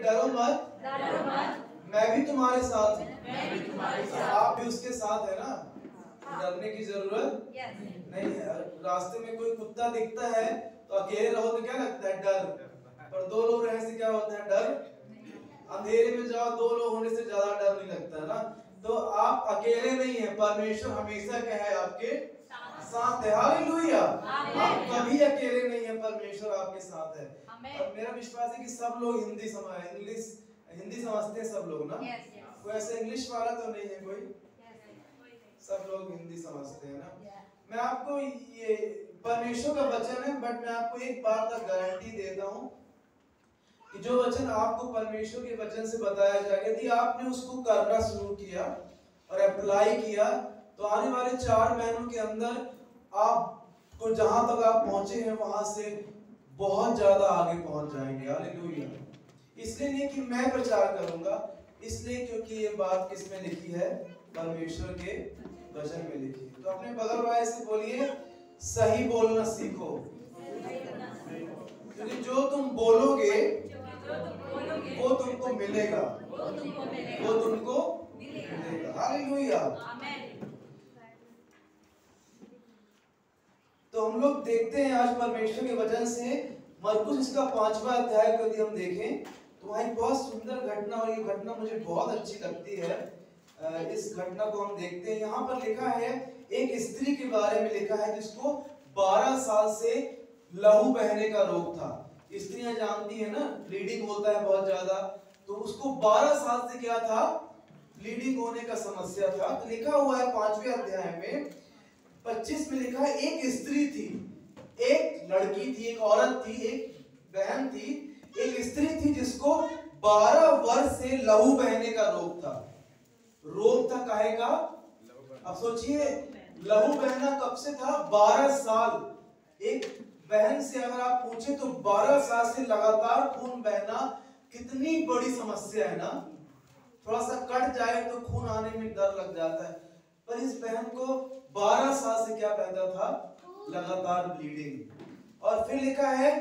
डरो मत, मैं भी तुम्हारे साथ हूँ। आप भी उसके साथ है ना, डरने की जरूरत नहीं है। रास्ते में कोई कुत्ता दिखता है तो अकेले रहो तो क्या लगता है? डर। पर दो लोग रहने से क्या होता है? डर। अंधेरे में जाओ, दो लोग होने से ज्यादा डर नहीं लगता है ना। तो आप अकेले नहीं है, परमेश्वर हमेशा क्या है? आपके साथ है। हालेलुया। आप कभी अकेले नहीं है, परमेश्वर आपके साथ है। और मेरा विश्वास है कि सब लोग हिंदी समझते हैं, सब लोग ना। कोई ऐसा इंग्लिश वाला तो नहीं है कोई? सब लोग हिंदी समझते हैं ना। मैं आपको ये परमेश्वर का वचन है, बट मैं आपको एक बात का गारंटी देता हूं कि जो वचन आपको परमेश्वर के वचन से बताया जाएगा, यदि आपने उसको करना शुरू किया और अप्लाई किया, तो आने वाले 4 महीनों के अंदर आपको जहां तक आप पहुंचे हैं वहां से बहुत ज्यादा आगे पहुंच जाएंगे। हालेलुया। इसलिए नहीं कि मैं प्रचार करूंगा, इसलिए क्योंकि ये बात किसमें लिखी है? परमेश्वर के वचन में लिखी है। तो अपने बगल वाले से बोलिए, सही बोलना सीखो, क्योंकि जो तुम बोलोगे वो तुमको मिलेगा, वो तुमको मिलेगा। हालेलुया। तो हम लोग देखते हैं आज परमेश्वर के वचन से मरकुस इसका 5वां अध्याय को यदि हम देखें तो वहाँ एक बहुत सुंदर घटना, और ये घटना मुझे बहुत अच्छी लगती है। इस घटना को हम देखते हैं। यहाँ पर लिखा है, एक स्त्री के बारे में लिखा है जिसको 12 साल से लहू बहने का रोग था। स्त्रियां जानती है ना, ब्लीडिंग होता है बहुत ज्यादा, तो उसको 12 साल से क्या था? ब्लीडिंग होने का समस्या था। तो लिखा हुआ है 5वें अध्याय में 25 में लिखा है, एक स्त्री थी, एक लड़की थी, एक औरत थी, एक बहन थी, एक स्त्री थी जिसको 12 वर्ष से लहू बहने का रोग था। रोग था काहे का? अब सोचिए, लहू बहना कब से था? 12 साल। एक बहन से अगर आप पूछे तो 12 साल से लगातार खून बहना कितनी बड़ी समस्या है ना। थोड़ा सा कट जाए तो खून आने में डर लग जाता है, पर इस बहन को 12 साल से क्या बहता था? लगातार ब्लीडिंग। और फिर लिखा है,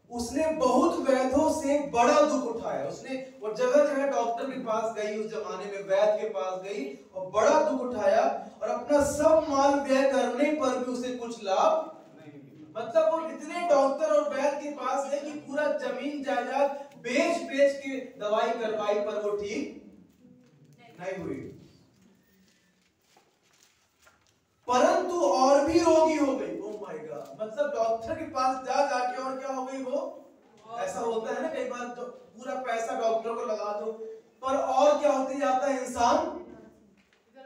उसने बहुत वैद्यों से बड़ा दुख उठाया। उसने वो जगह जगह डॉक्टर के पास गई, उस जमाने में वैद्य के पास गई और बड़ा दुख उठाया, और अपना सब माल व्यय करने पर भी उसे कुछ लाभ नहीं। मतलब वो इतने डॉक्टर और वैद्य के पास गए कि पूरा जमीन जायदाद बेच बेच के दवाई करवाई, पर वो ठीक नहीं हुई। परंतु और भी रोगी हो गई। Oh my God. मतलब डॉक्टर के पास जा जाके और क्या हो गई? वो ऐसा होता है ना कई बार, जो पूरा पैसा डॉक्टर को लगा दो, पर और क्या होते जाता है? इंसान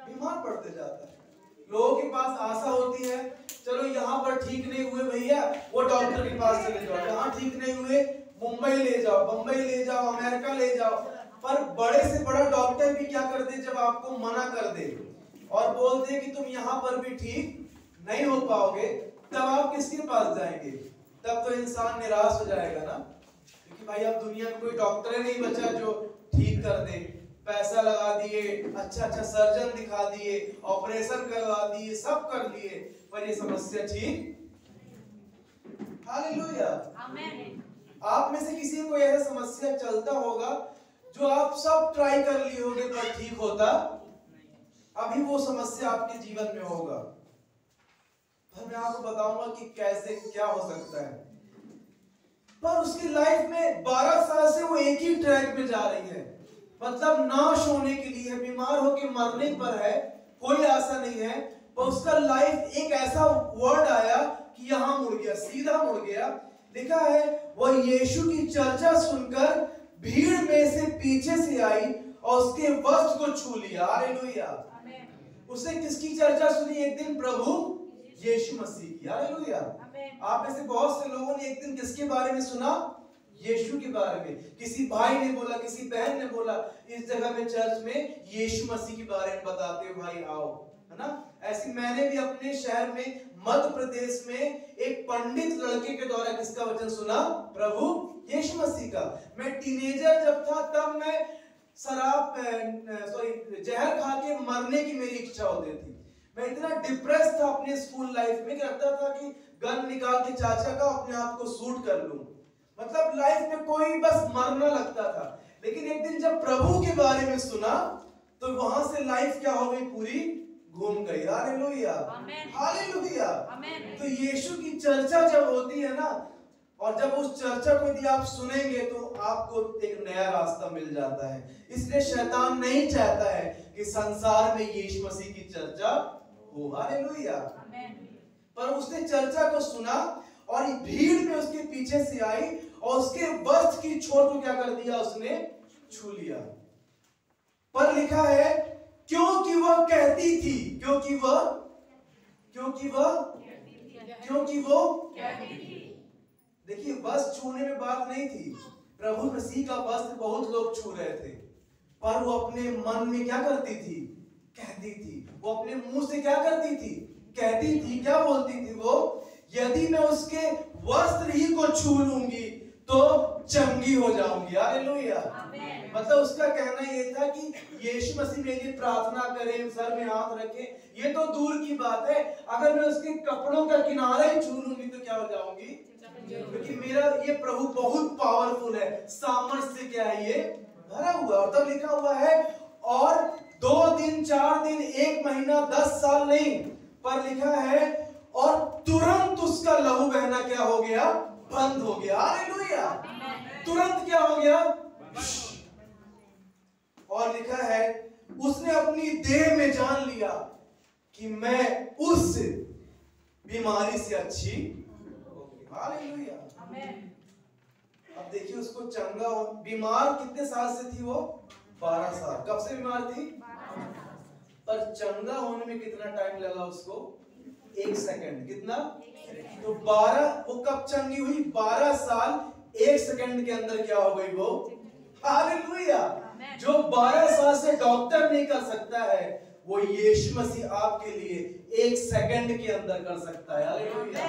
बीमार पड़ते जाता है। लोगों के पास आशा होती है, चलो यहाँ पर ठीक नहीं हुए भैया, वो डॉक्टर के पास चले जाओ, यहाँ ठीक नहीं हुए मुंबई ले जाओ, बंबई ले जाओ, अमेरिका ले जाओ। पर बड़े से बड़ा डॉक्टर भी क्या कर दे? जब आपको मना कर दे और बोल दे कि तुम यहाँ पर भी ठीक नहीं हो पाओगे, तब आप किसके पास जाएंगे? तब तो इंसान निराश हो जाएगा ना, क्योंकि भाई अब दुनिया में कोई डॉक्टर नहीं बचा जो ठीक कर दे। पैसा लगा दिए, अच्छा अच्छा सर्जन दिखा दिए, ऑपरेशन करवा दिए, सब कर लिए, पर ये समस्या ठीक। हालेलुया। आमीन। आप में से किसी को ऐसा समस्या चलता होगा जो आप सब ट्राई कर लिए होंगे पर ठीक होता, अभी वो समस्या आपके जीवन में होगा। मैं आपको बताऊंगा कि कैसे क्या हो सकता है। पर उसकी लाइफ में 12 साल से वो एक ही ट्रैक पे जा रही है, मतलब नाश होने के लिए, बीमार होके मरने पर है, कोई आशा नहीं है। पर उसका लाइफ एक ऐसा वर्ड आया कि यहां मुड़ गया, सीधा मुड़ गया। लिखा है, वह यीशु की चर्चा सुनकर भीड़ में से पीछे से आई और उसके वस्त्र को छू लिया। हालेलुया। उसने किसकी चर्चा सुनी? एक दिन प्रभु यीशु मसीह की। हालेलुया। आप में से बहुत से लोगों ने एक दिन किसके बारे में सुना? यीशु के बारे में। किसी भाई ने बोला, किसी बहन ने बोला, इस जगह में चर्च में यीशु मसीह के बारे में बताते हो भाई, आओ, है ना। ऐसी मैंने भी अपने शहर में मध्य प्रदेश में एक पंडित लड़के के द्वारा किसका वचन सुना? प्रभु यीशु मसीह का। मैं टीनेजर जब था तब मैं जहर खा के मरने की मेरी इच्छा होती थी। मैं इतना डिप्रेस था अपने स्कूल लाइफ में कि लगता था कि गन निकाल के चाचा का अपने आप को शूट कर लूं। मतलब लाइफ में कोई बस मरना लगता था। लेकिन जब प्रभु के बारे में सुना तो वहां से लाइफ क्या हो गई, पूरी घूम गई। Hallelujah, hallelujah. तो यीशु की चर्चा जब होती है ना, और जब उस चर्चा को यदि आप सुनेंगे तो आपको एक नया रास्ता मिल जाता है। इसलिए शैतान नहीं चाहता है कि संसार में यीशु मसीह की चर्चा हो। हालेलुया। पर उसने चर्चा को सुना और भीड़ में उसके पीछे से आई और उसके वस्त्र की छोर को क्या कर दिया, उसने छू लिया। पर लिखा है क्योंकि वह कहती थी, क्योंकि वो देखिए, वस्त्र छूने में बात नहीं थी। प्रभु मसीह का वस्त्र बहुत लोग छू रहे थे, पर वो अपने मन में क्या करती थी, कहती थी। वो अपने मुंह से क्या करती थी, कहती थी। क्या बोलती थी वो, यदि मैं उसके वस्त्र ही को छू लूंगी तो चंगी हो जाऊंगी। हालेलुया। मतलब उसका कहना ये था कि यीशु मसीह मेरे लिए प्रार्थना करें, सर में हाथ रखें, ये तो दूर की बात है, अगर मैं उसके कपड़ों का किनारा ही छू लूंगी तो क्या हो जाऊंगी, क्योंकि मेरा ये प्रभु बहुत पावरफुल है, सामर्थ्य से क्या है ये भरा हुआ। और तब लिखा हुआ है और 2 दिन 4 दिन 1 महीना 10 साल नहीं, पर लिखा है और तुरंत उसका लहू बहना क्या हो गया, बंद हो गया। हालेलुया। तुरंत क्या हो गया, और लिखा है उसने अपनी देह में जान लिया कि मैं उस बीमारी से अच्छी होगी। हालेलुया। अब देखिए उसको चंगा, बीमार कितने साल से थी वो, 12 साल। कब से बीमार थी, पर चंगा होने में कितना टाइम लगा उसको, 1 सेकंड। कितना, तो 12, वो कब चंगी हुई, 12 साल 1 सेकंड के अंदर क्या हो गई वो। हालेलुया। जो 12 साल से डॉक्टर नहीं कर सकता है, वो यीशु मसीह आपके लिए 1 सेकंड के अंदर कर सकता है। हालेलुया।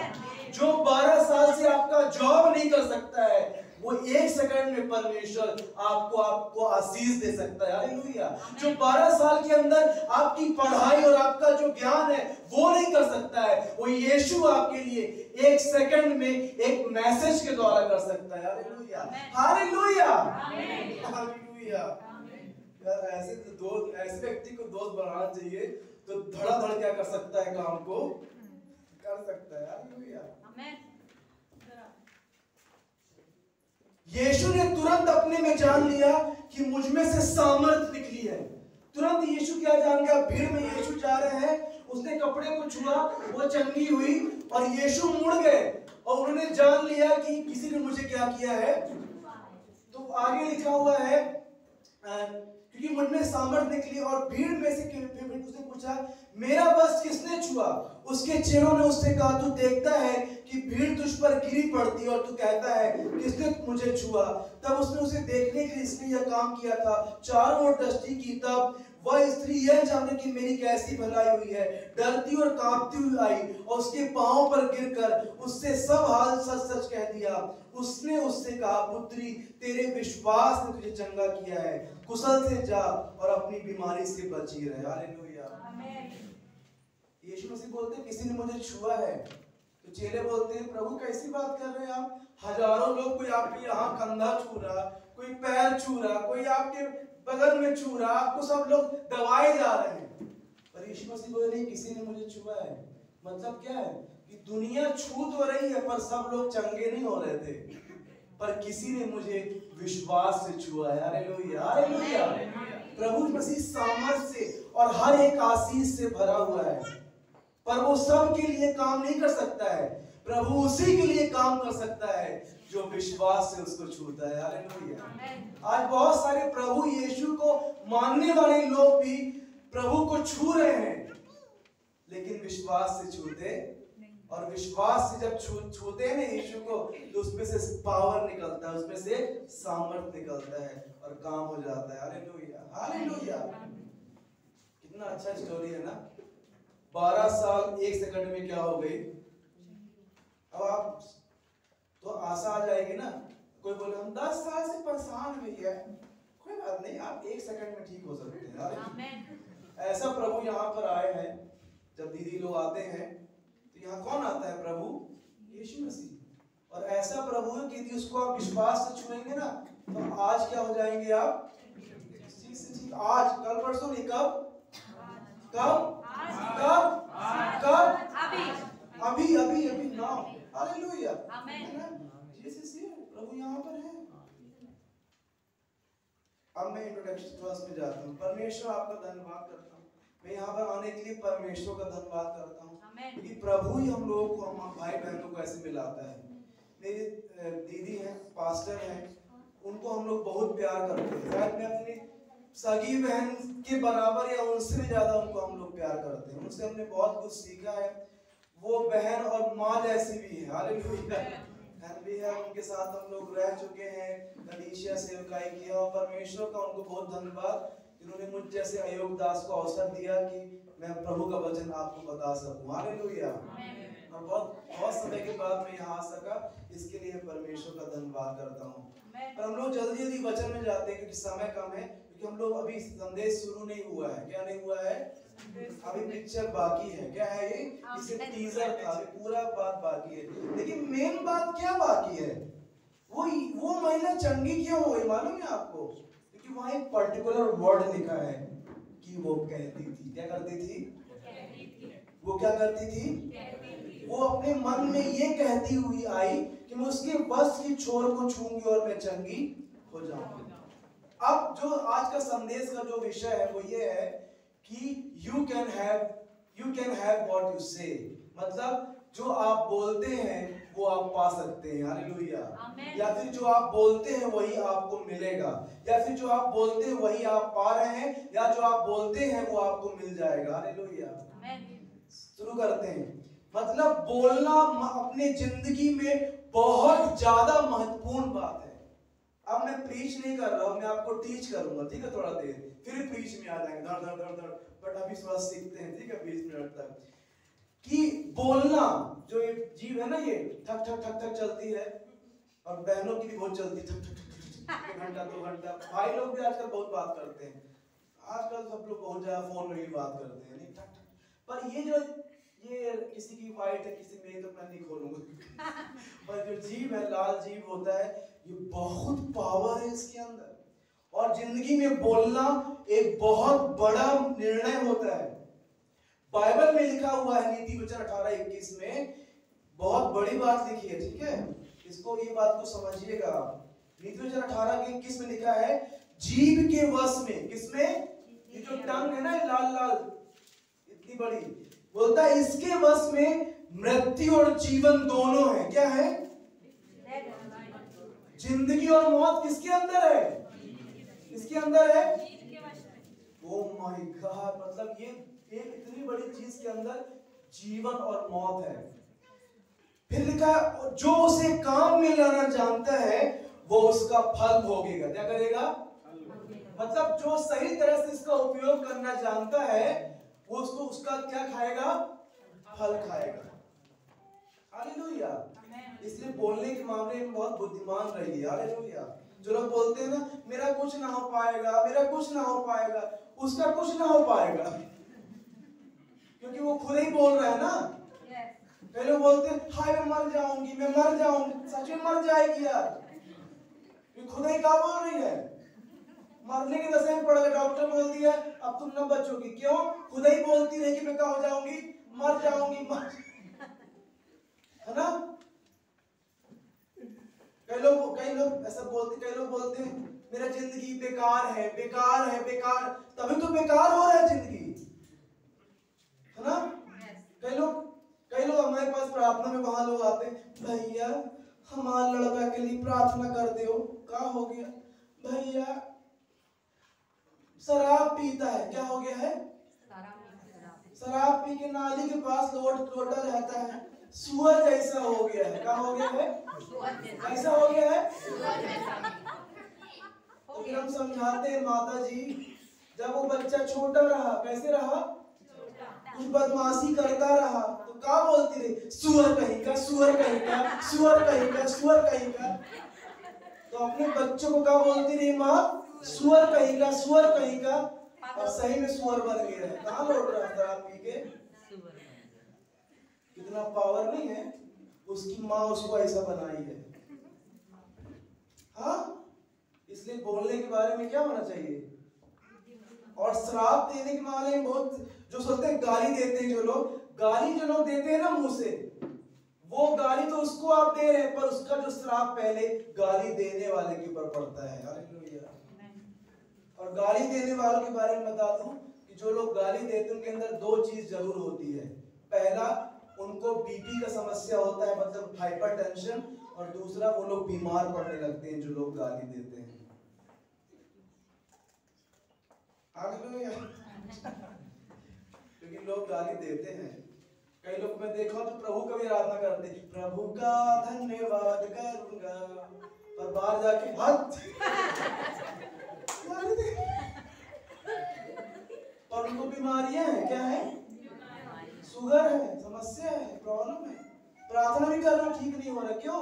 जो 12 साल से आपका जॉब नहीं कर सकता है, वो 1 सेकंड में परमेश्वर आपको आशीष दे सकता है। हालेलुया। जो 12 साल के अंदर आपकी पढ़ाई और आपका जो ज्ञान है वो नहीं कर सकता है, वो यीशु आपके लिए 1 सेकंड में एक मैसेज के द्वारा कर सकता है। Hallelujah, hallelujah, hallelujah. यार ऐसे व्यक्ति को दोस्त बनाना चाहिए तो धड़ाधड़ क्या कर सकता है, काम को कर सकता है। हालेलुया। यीशु ने तुरंत अपने में जान लिया कि मुझ में से सामर्थ निकली है। तुरंत यीशु क्या जान गया, भीड़ में यीशु जा रहे हैं, उसने कपड़े को छुआ, वो चंगी हुई और यीशु मुड़ गए और उन्होंने जान लिया कि किसी ने मुझे क्या किया है। तो आगे लिखा हुआ है क्योंकि मुझ में सामर्थ निकली और भीड़ में से उसने पूछा मेरा वस्त्र किसने छुआ। उसके चेलों ने उससे कहा तू देखता है कि भीड़ तुझ पर गिरी पड़ती और तू कहता है किसने मुझे छुआ। तब उसने उसे देखने के लिए इसने यह काम किया था, चारों ओर दृष्टि की। तब वह स्त्री यह जानने की मेरी कैसी भलाई हुई है, डरती और कांपती हुई आई और उसके पांव पर गिरकर उससे सब हाल सच सच कह दिया। उसने उससे कहा पुत्री तेरे विश्वास ने तुझे चंगा किया है, कुशल से जा और अपनी बीमारी से बची रहे। हालेलुया। यीशु मसीह बोलते किसी ने मुझे छुआ है, तो चेले बोलते हैं प्रभु कैसी बात कर रहे हैं आप, हजारों लोग, कोई आपके यहाँ कंधा छू रहा, कोई पैर छू रहा, कोई आपके बगल में छू रहा, आपको सब लोग दबाए जा रहे हैं। पर यीशु मसीह बोले नहीं, किसी ने मुझे छुआ है। मतलब क्या है कि दुनिया छू तो रही है पर सब लोग चंगे नहीं हो रहे थे, पर किसी ने मुझे विश्वास से छुआ है। Hallelujah, hallelujah. प्रभु मसीह सामर्थ से और हर एक आशीष से भरा हुआ है, पर वो सब के लिए काम नहीं कर सकता है। प्रभु उसी के लिए काम कर सकता है जो विश्वास से उसको छूता है। हालेलुया। आज बहुत सारे प्रभु यीशु को मानने वाले लोग भी प्रभु को छू रहे हैं, लेकिन विश्वास से छूते, और विश्वास से जब छूते हैं ना यीशु को, तो उसमें से पावर निकलता है, उसमें से सामर्थ्य निकलता है और काम हो जाता है। Hallelujah, hallelujah. कितना अच्छा स्टोरी है ना। 12 साल 1 सेकंड में क्या हो गई। अब आप तो आशा आ जाएगी ना, कोई बोले हम 10 साल से परेशान हुई है, कोई बात नहीं, आप 1 सेकंड में ठीक हो सकते हैं। ऐसा प्रभु यहाँ पर आए हैं। जब दीदी लोग आते हैं तो यहाँ कौन आता है, प्रभु यीशु मसीह। और ऐसा प्रभु है कि यदि उसको आप विश्वास से छुएंगे ना, तो आज क्या हो जाएंगे आप, आज, कल परसों नहीं, कब कब कब कब अभी अभी अभी नाउ। हालेलुया, जीसस हियर, प्रभु यहाँ पर है। अब मैं इंट्रोडक्शन क्लास में जाता हूँ। परमेश्वर आपका धन्यवाद करता हूँ, मैं यहाँ पर आने के लिए परमेश्वर का धन्यवाद करता हूँ, क्योंकि प्रभु ही हम लोगों को, हम भाई बहनों को ऐसे मिलाता है। मेरी दीदी हैं, पास्टर हैं, उनको हम लोग बहुत प्यार करते हैं। शायद मैं अपनी सगी बहन के बराबर या उनसे भी ज्यादा उनको हम लोग प्यार करते हैं। उनसे हमने बहुत कुछ सीखा है। वो बहन और माँ जैसी भी है। हालेलुया, भी है, उनके साथ हम लोग रह चुके हैं, कलीसिया सेवकाई किया, और परमेश्वर का उनको बहुत धन्यवाद जिन्होंने मुझ जैसे अयोग दास को अवसर दिया कि मैं प्रभु का वचन आपको बता सकूं। हालेलुया, और बहुत समय के बाद मैं यहाँ आ सका, इसके लिए परमेश्वर का धन्यवाद करता हूँ। पर हम लोग जल्दी जल्दी वचन में जाते हैं क्योंकि समय कम है, क्योंकि हम लोग अभी संदेश शुरू नहीं हुआ है। क्या नहीं हुआ है? अभी पिक्चर बाकी है। क्या है ये? इसे टीजर था, अभी पूरा बात बाकी है। लेकिन मेन बात क्या बाकी है? वो महिला चंगी क्यों हो गई मालूम है आपको? क्योंकि वहां एक पर्टिकुलर वर्ड लिखा है कि वो कहती थी, क्या करती थी? वो क्या करती थी? वो अपने मन में ये कहती हुई आई कि मैं उसके बस की छोर को छूंगी और मैं चंगी हो जाऊंगी। अब जो आज का संदेश का जो विषय है वो ये है कि you can have what you say, मतलब जो आप बोलते हैं वो आप पा सकते हैं। हालेलुया, या फिर जो आप बोलते हैं वही आपको मिलेगा, या फिर जो आप बोलते हैं वही आप पा रहे हैं, या जो आप बोलते हैं वो आपको मिल जाएगा। हालेलुया, शुरू करते हैं। मतलब बोलना अपने जिंदगी में बहुत ज्यादा महत्वपूर्ण बात है। अब मैं प्रीच नहीं कर रहा हूं, मैं आपको टीच करूंगा, ठीक है? थोड़ा देर फिर प्रीच में आ जाएंगे, धड़ धड़ धड़ धड़, बट अभी थोड़ा सीखते हैं, ठीक है? 20 मिनट तक कि बोलना, जो ये जीव है ना, ये ठक ठक ठक ठक चलती है, और बहनों की भी बहुत चलती है, ठक ठक ठक, 1 घंटा 2 घंटा। भाई लोग भी आजकल बहुत बात करते हैं, आजकल सब लोग बहुत ज्यादा फोन में भी बात करते हैं, नहीं ठक ठक। पर ये किसी की वाइट है, किसी में, तो मैं नहीं खोलूंगा। पर जो जीव है, लाल जीव होता है, ये बहुत पावर है इसके अंदर, और जिंदगी में बोलना एक बहुत बड़ा निर्णय होता है। बाइबल में लिखा हुआ है, नीति वचन 18:21 में बहुत बड़ी बात लिखी है, ठीक है? इसको, ये बात को समझिएगा। नीति वचन 18:21 में लिखा है, जीभ के वश में, किसमें? ये जो टंग है ना, लाल लाल इतनी बड़ी, बोलता है इसके वश में मृत्यु और जीवन दोनों है। क्या है? जिंदगी और मौत किसके अंदर है? किसके अंदर है? ओह माय गॉड, मतलब ये इतनी बड़ी चीज के अंदर जीवन और मौत है। फिर लिखा है, जो उसे काम में लाना जानता है वो उसका फल भोगेगा। क्या करेगा? मतलब जो सही तरह से इसका उपयोग करना जानता है वो उसका क्या खाएगा? फल खाएगा। हालेलुया, इसलिए बोलने के मामले में बहुत बुद्धिमान रहिए। हालेलुया, जो लोग बोलते हैं ना, मेरा कुछ ना हो पाएगा, मेरा कुछ ना हो पाएगा, उसका कुछ ना हो पाएगा, क्योंकि वो खुद ही बोल रहा है ना। पहले बोलते हैं, हाय मैं मर जाऊंगी, मैं मर जाऊंगी, सच में मर जाएगी यार, खुद ही क्या बोल रही है? मरने के दशा में पड़ गए, डॉक्टर बोल दिया अब तुम न बचोगी। क्यों? खुद ही बोलती रही कि मैं क्या हो जाऊंगी, मर जाऊंगी, है ना? कई लोग ऐसा बोलते, कई लोग बोलते हैं मेरा जिंदगी बेकार है, बेकार है, बेकार। तभी तो बेकार हो रहा है जिंदगी, है ना? कई लोग हमारे पास प्रार्थना में, वहां लोग आते हैं, भैया हमारा लड़का के लिए प्रार्थना कर दो। क्या हो गया? भैया शराब पीता है। क्या हो गया है? शराब पी के नाली के पास लोटा रहता है, सुअर जैसा हो गया है। क्या हो गया है? कैसा हो गया है? तो फिर हम समझाते हैं, माता जी जब वो बच्चा छोटा रहा, कैसे रहा? कुछ बदमाशी करता रहा, तो क्या बोलती रही? सुअर कहीं का, सुअर कहीं का, सुअर कहीं का, सुअर कहीं का। तो अपने बच्चों को क्या बोलती रही माँ? सुअर कहीं का, सुअर कहीं का। और सही में सुअर बन गया है। कहाँ लौट रहा था आप पी के? कितना पावर नहीं है, उसकी माँ उसको ऐसा बनाई है। हाँ, इसलिए बोलने के बारे में क्या होना चाहिए? और श्राप देने के मामले में बहुत जो सोचते हैं गाली देते हैं, जो लोग देते हैं ना मुंह से, वो गाली तो उसको आप दे रहे हैं, पर उसका जो श्राप पहले गाली देने वाले के ऊपर पड़ता है। हालेलुया। और गाली देने वालों के बारे में बता दूं कि जो लोग गाली देते हैं उनके अंदर दो चीज जरूर होती है। पहला, उनको बीपी का समस्या होता है, मतलब हाइपरटेंशन, और दूसरा वो लोग बीमार पड़ने लगते हैं जो लोग गाली देते हैं। हालेलुया। क्योंकि लोग गाली देते हैं। कई लोग मैं देखा तो प्रभु का भी आराधना करते हैं, प्रभु का धन्यवाद करूंगा, पर बाहर जाके हद और उनको बीमारियां हैं, क्या है, शुगर है, समस्या है, प्रॉब्लम है, प्रार्थना भी करना ठीक नहीं हो रहा। क्यों?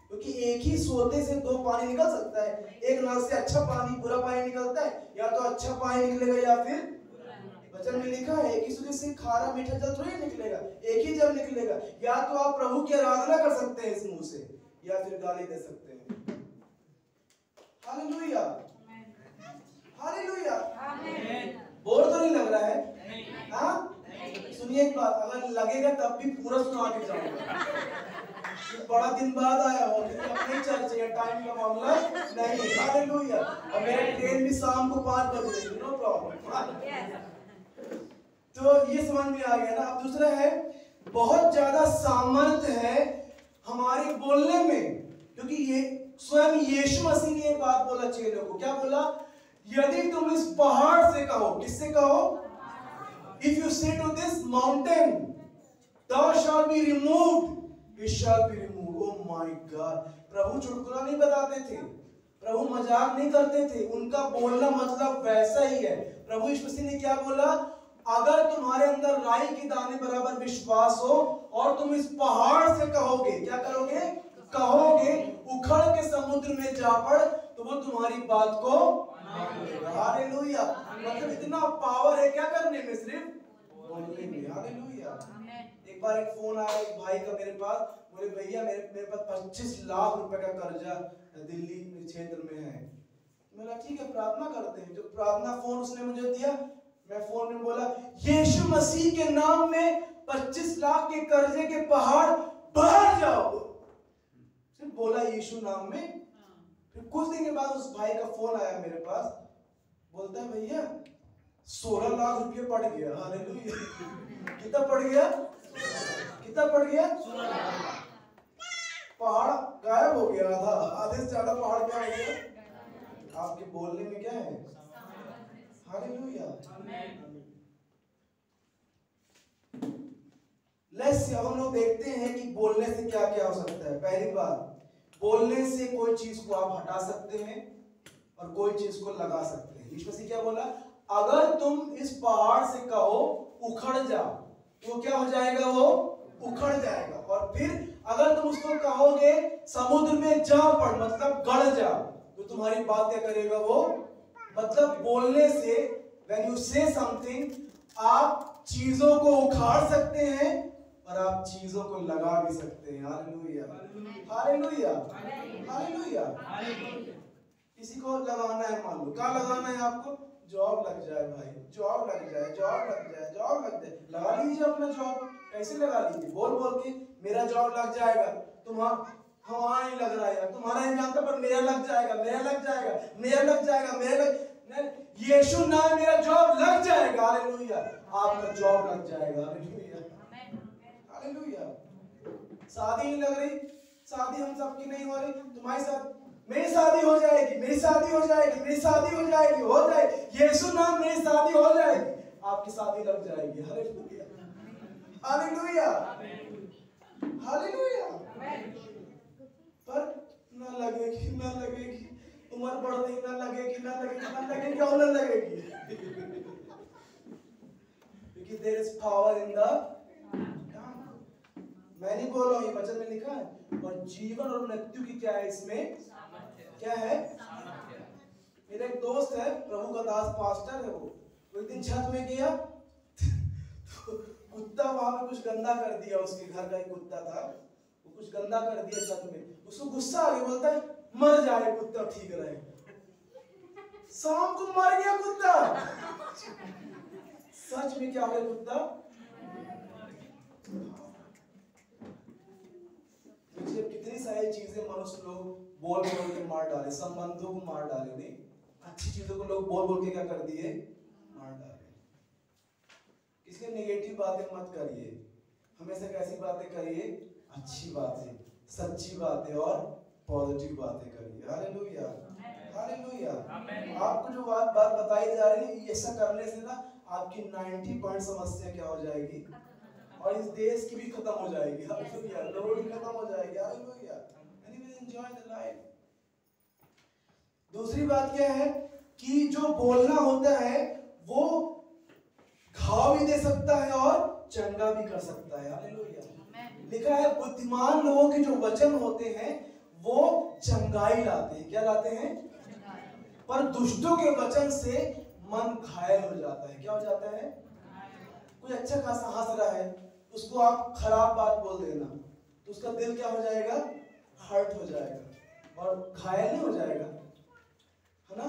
क्योंकि एक ही सोते से दो पानी निकल सकता है। एक नल से अच्छा पानी, बुरा पानी निकलता है, या तो अच्छा पानी निकलेगा या फिर वचन में लिखा है एक ही सूर्य से खारा मीठा जल थोड़ी निकलेगा, एक ही जल निकलेगा। या तो आप प्रभु की आराधना कर सकते हैं इस मुंह से, या फिर गाली दे सकते हैं। Hallelujah, hallelujah. बोर तो नहीं लग रहा है? हाँ, सुनिए एक बात, अगर लगेगा तब भी पूरा सुना के जाऊंगा। बड़ा दिन बाद आया हो, अपनी चर्च या टाइम का मामला नहीं। हालेलुया। और मेरा ट्रेन भी शाम को 5 बजे, नो प्रॉब्लम। तो ये समझ में आ गया ना। अब दूसरा है, बहुत ज्यादा सामर्थ्य है हमारे बोलने में, क्योंकि ये स्वयं यीशु मसीह ने एक बात बोला चेलों को। क्या बोला? यदि तुम इस पहाड़ से कहो, किससे कहो? If you say to this mountain thou shall be removed, it shall be removed। oh my God, प्रभु चुटकुला नहीं बताते थे, प्रभु मजाक नहीं करते थे, उनका बोलना मतलब वैसा ही है। प्रभु यीशु मसीह ने क्या बोला? अगर तुम्हारे अंदर राई के दाने बराबर विश्वास हो और तुम इस पहाड़ से कहोगे, क्या करोगे? कहोगे उखड़ के समुद्र में जा पड़, तो वो तुम्हारी बात को मानेगा। हालेलुया। मतलब इतना पावर है क्या करने में? सिर्फ बोलने में। हालेलुया। एक बार एक फोन आया एक भाई का मेरे पास, बोले भैया मेरे पास 25 लाख रुपए का कर्जा दिल्ली क्षेत्र में है। मैंने कहा ठीक है, प्रार्थना करते हैं। जो प्रार्थना फोन उसने मुझे दिया, मैं फोन में बोला यीशु मसीह के नाम में 25 लाख के कर्जे के पहाड़ बाहर जाओ, सिर्फ बोला यीशु नाम में। फिर कुछ दिन के बाद उस भाई का फोन आया मेरे पास, बोलता है भैया 16 लाख रुपये पड़ गया। हालेलुया। कितना पड़ गया? कितना पड़ गया? पहाड़ गायब हो गया, आधे से ज्यादा पहाड़ क्या हो गया? आपके बोलने में क्या है? हालेलुया। लेट्स अब हम लोग देखते हैं कि बोलने से क्या क्या हो सकता है। पहली बात, बोलने से कोई चीज को आप हटा सकते हैं और कोई चीज को लगा सकते हैं। यीशु मसीह क्या बोला? अगर तुम इस पहाड़ से कहो उखड़ जा, तो क्या हो जाएगा? वो उखड़ जाएगा। और फिर अगर तुम उसको कहोगे समुद्र में जा पड़, मतलब गड़ जा, तो तुम्हारी बात क्या करेगा? वो मतलब बोलने से, when you say something, आप चीजों को उखाड़ सकते हैं और आप चीजों को लगा भी सकते हैं। Hallelujah, hallelujah, hallelujah. किसी को लगाना है, मान लो क्या लगाना है आपको? जॉब लग जाए भाई, जॉब लग जाए, जॉब लग जाए, जॉब लग जाए, लगा लीजिए अपना जॉब। कैसे लगा लीजिए? बोल बोल के मेरा जॉब लग जाएगा। हमारा नहीं लग रहा है, तुम्हारा नहीं जानता, पर मेरा लग जाएगा, मेरा लग जाएगा, मेरा लग जाएगा, मेरा लग, यीशु नाम मेरा जॉब लग जाएगा। हालेलुया। आपका जॉब लग जाएगा। Hallelujah, hallelujah. शादी नहीं लग रही, शादी हम सबकी नहीं हो रही, तुम्हारी शादी, मेरी शादी हो जाएगी, मेरी शादी हो जाएगी, मेरी शादी हो जाएगी, हो जाएगी। यीशु नाम मेरी शादी हो जाएगी, आपकी शादी लग जाएगी। Hallelujah, hallelujah, hallelujah. पर ना लगेगी, ना लगेगी, उम्र बढ़ रही, ना लगेगी, ना लगेगी, ना लगेगी, क्यों ना लगेगी? क्योंकि there is power in the tongue। मैं नहीं बोल रहा हूँ, ये वचन में लिखा है। और जीवन और मृत्यु की क्या है इसमें? क्या है? मेरा एक दोस्त है, प्रभु का दास पास्टर है, वो एक दिन छत में गया तो कुत्ता वहां पे कुछ गंदा कर दिया, उसके घर का एक कुत्ता था, वो कुछ गंदा कर दिया छत में। उसको गुस्सा आ गया, बोलता है मर जाए कुत्ता, ठीक रहे। शाम को मर गया कुत्ता। सच में क्या हो गया कुत्ता? कितनी सारी चीजें मनुष्य लोग बोल बोल के मार डाले, संबंधों को मार डाले, नहीं अच्छी चीजों को लोग बोल बोल के क्या कर दिए? मार डाले। इसलिए नेगेटिव बातें मत करिए, हमेशा कैसी बातें करिए? अच्छी बातें, सच्ची बातें और पॉजिटिव बातें करिए। Hallelujah, hallelujah. आपको जो बात बताई जा रही है, ऐसा करने से ना आपकी 90% समस्या क्या हो जाएगी, और इस देश की भी खत्म हो जाएगी। हालेलुया, लोगों की खत्म हो जाएगी। Hallelujah, anyway enjoy the life. दूसरी बात क्या है कि जो बोलना होता है वो घाव भी दे सकता है और चंगा भी कर सकता है। हालेलुया। लिखा है बुद्धिमान लोगों के जो वचन होते हैं वो चंगाई लाते हैं। क्या लाते हैं? पर दुष्टों के वचन से मन घायल हो जाता है। क्या हो जाता है? कोई अच्छा खासा हंस रहा है, उसको आप खराब बात बोल देना तो उसका दिल क्या हो जाएगा? हर्ट हो जाएगा और घायल नहीं हो जाएगा, है ना?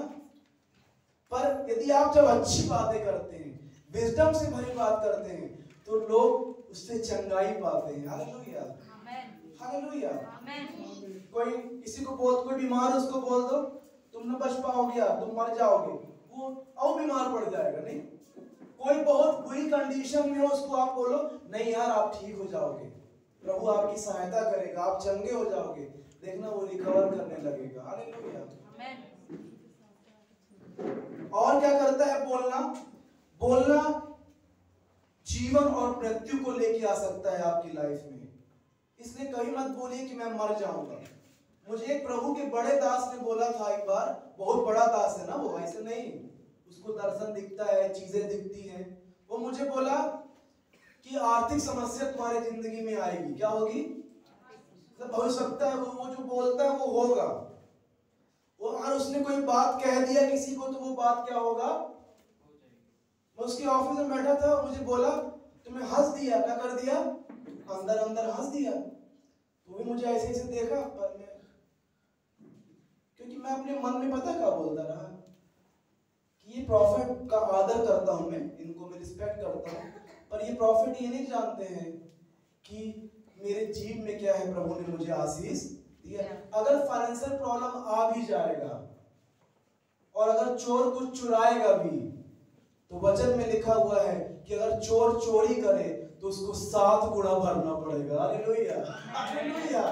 पर यदि आप जब अच्छी बातें करते हैं, विजडम से भरी बात करते हैं, तो लोग उससे चंगाई पाते हैं। Hallelujah, hallelujah. कोई किसी को कोई बीमार, उसको बोल दो तुम न बच पाओगे, तुम मर जाओगे, वो और बीमार पड़ जाएगा। नहीं, कोई बहुत बुरी कंडीशन में हो, उसको आप बोलो नहीं यार आप ठीक हो जाओगे, प्रभु आपकी सहायता करेगा, आप चंगे हो जाओगे, देखना वो रिकवर करने लगेगा। हालेलुया। और क्या करता है बोलना? बोलना जीवन और मृत्यु को लेके आ सकता है आपकी लाइफ में। इसलिए कभी मत बोलिए कि मैं मर जाऊंगा। मुझे एक प्रभु के बड़े दास ने बोला था एक बार, बहुत बड़ा दास है ना वो, ऐसे नहीं, उसको दर्शन दिखता है, चीजें दिखती हैं। वो मुझे बोला कि आर्थिक समस्या तुम्हारी जिंदगी में आएगी। क्या होगी? हो सकता है वो जो बोलता है वो होगा। वो अगर उसने कोई बात कह दिया किसी को तो वो बात क्या होगा? मैं उसके ऑफिस में बैठा था, मुझे बोला तुम्हें हंस दिया। क्या कर दिया? अंदर अंदर हंस दिया। तो भी मुझे ऐसे ऐसे देखा, पर मैं, क्योंकि मैं अपने मन में पता क्या बोलता रहा कि ये प्रॉफिट का आदर करता हूं, मैं इनको मैं रिस्पेक्ट करता हूं, पर ये प्रॉफिट ये नहीं जानते हैं कि मेरे जीव में क्या है, प्रभु ने मुझे आशीष दिया। अगर फाइनेंशियल प्रॉब्लम आ भी जाएगा और अगर चोर कुछ चुराएगा भी, तो वचन में लिखा हुआ है कि अगर चोर चोरी करे तो उसको 7 गुना भरना पड़ेगा। Hallelujah, hallelujah.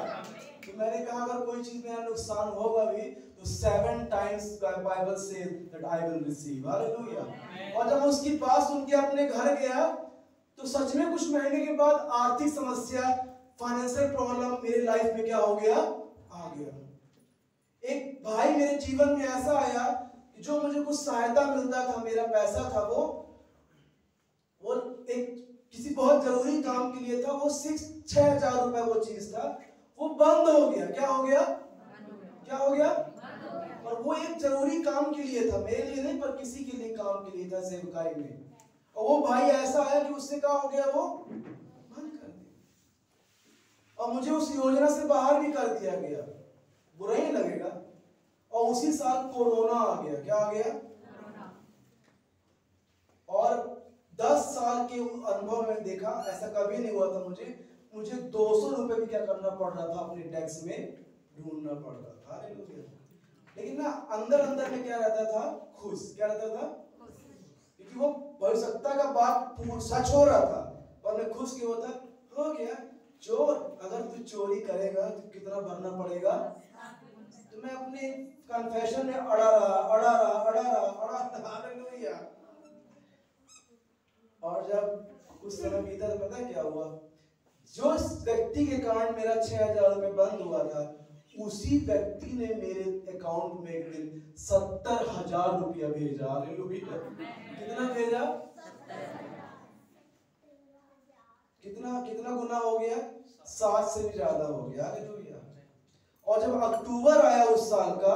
तो मैंने कहा अगर कोई चीज में नुकसान होगा भी तो 7 times Bible say that I will receive. Hallelujah. और जब उसकी बात सुन के अपने घर गया तो सच में कुछ महीने के बाद आर्थिक समस्या, फाइनेंशियल प्रॉब्लम मेरे लाइफ में क्या हो गया? आ गया। एक भाई मेरे जीवन में ऐसा आया कि जो मुझे कुछ सहायता मिलता था, मेरा पैसा था, वो एक किसी बहुत जरूरी काम के लिए था, वो 6,000 रुपए वो चीज था, वो बंद हो गया। क्या हो गया? क्या हो गया? और वो एक जरूरी काम के लिए था, मेरे लिए नहीं पर किसी के लिए काम के लिए था, सेवकाई में। और वो भाई ऐसा आया कि उससे क्या हो गया? वो बंद कर दिया और मुझे उस योजना से बाहर भी कर दिया गया। बुरा ही लगेगा। और उसी साल कोरोना आ गया। क्या आ गया? और 10 साल के अनुभव में देखा ऐसा कभी नहीं हुआ था मुझे 200 रुपए भी क्या करना पड़ रहा था, अपने टैक्स में ढूंढना पड़ रहा था। लेकिन ना अंदर अंदर में क्या रहता था? खुश। क्या रहता था? क्योंकि वो भविष्यता का बात सच हो रहा था, पर मैं खुश क्यों होता? हो गया। चोर अगर तू चोरी करेगा तो कितना भरना पड़ेगा? तो मैं अपने कन्फेशन में अड़ा रहा। हालेलुया। और जब कुछ समय बीता तो पता क्या हुआ? जो व्यक्ति के कारण मेरा 6,000 रुपए बंद हुआ था, उसी व्यक्ति ने मेरे अकाउंट में एक दिन 70,000 रुपया भेजा। हालेलुया। कितना भेजा? कितना गुना हो गया? 7 से भी ज्यादा हो गया। हालेलुया। और जब अक्टूबर आया उस साल का,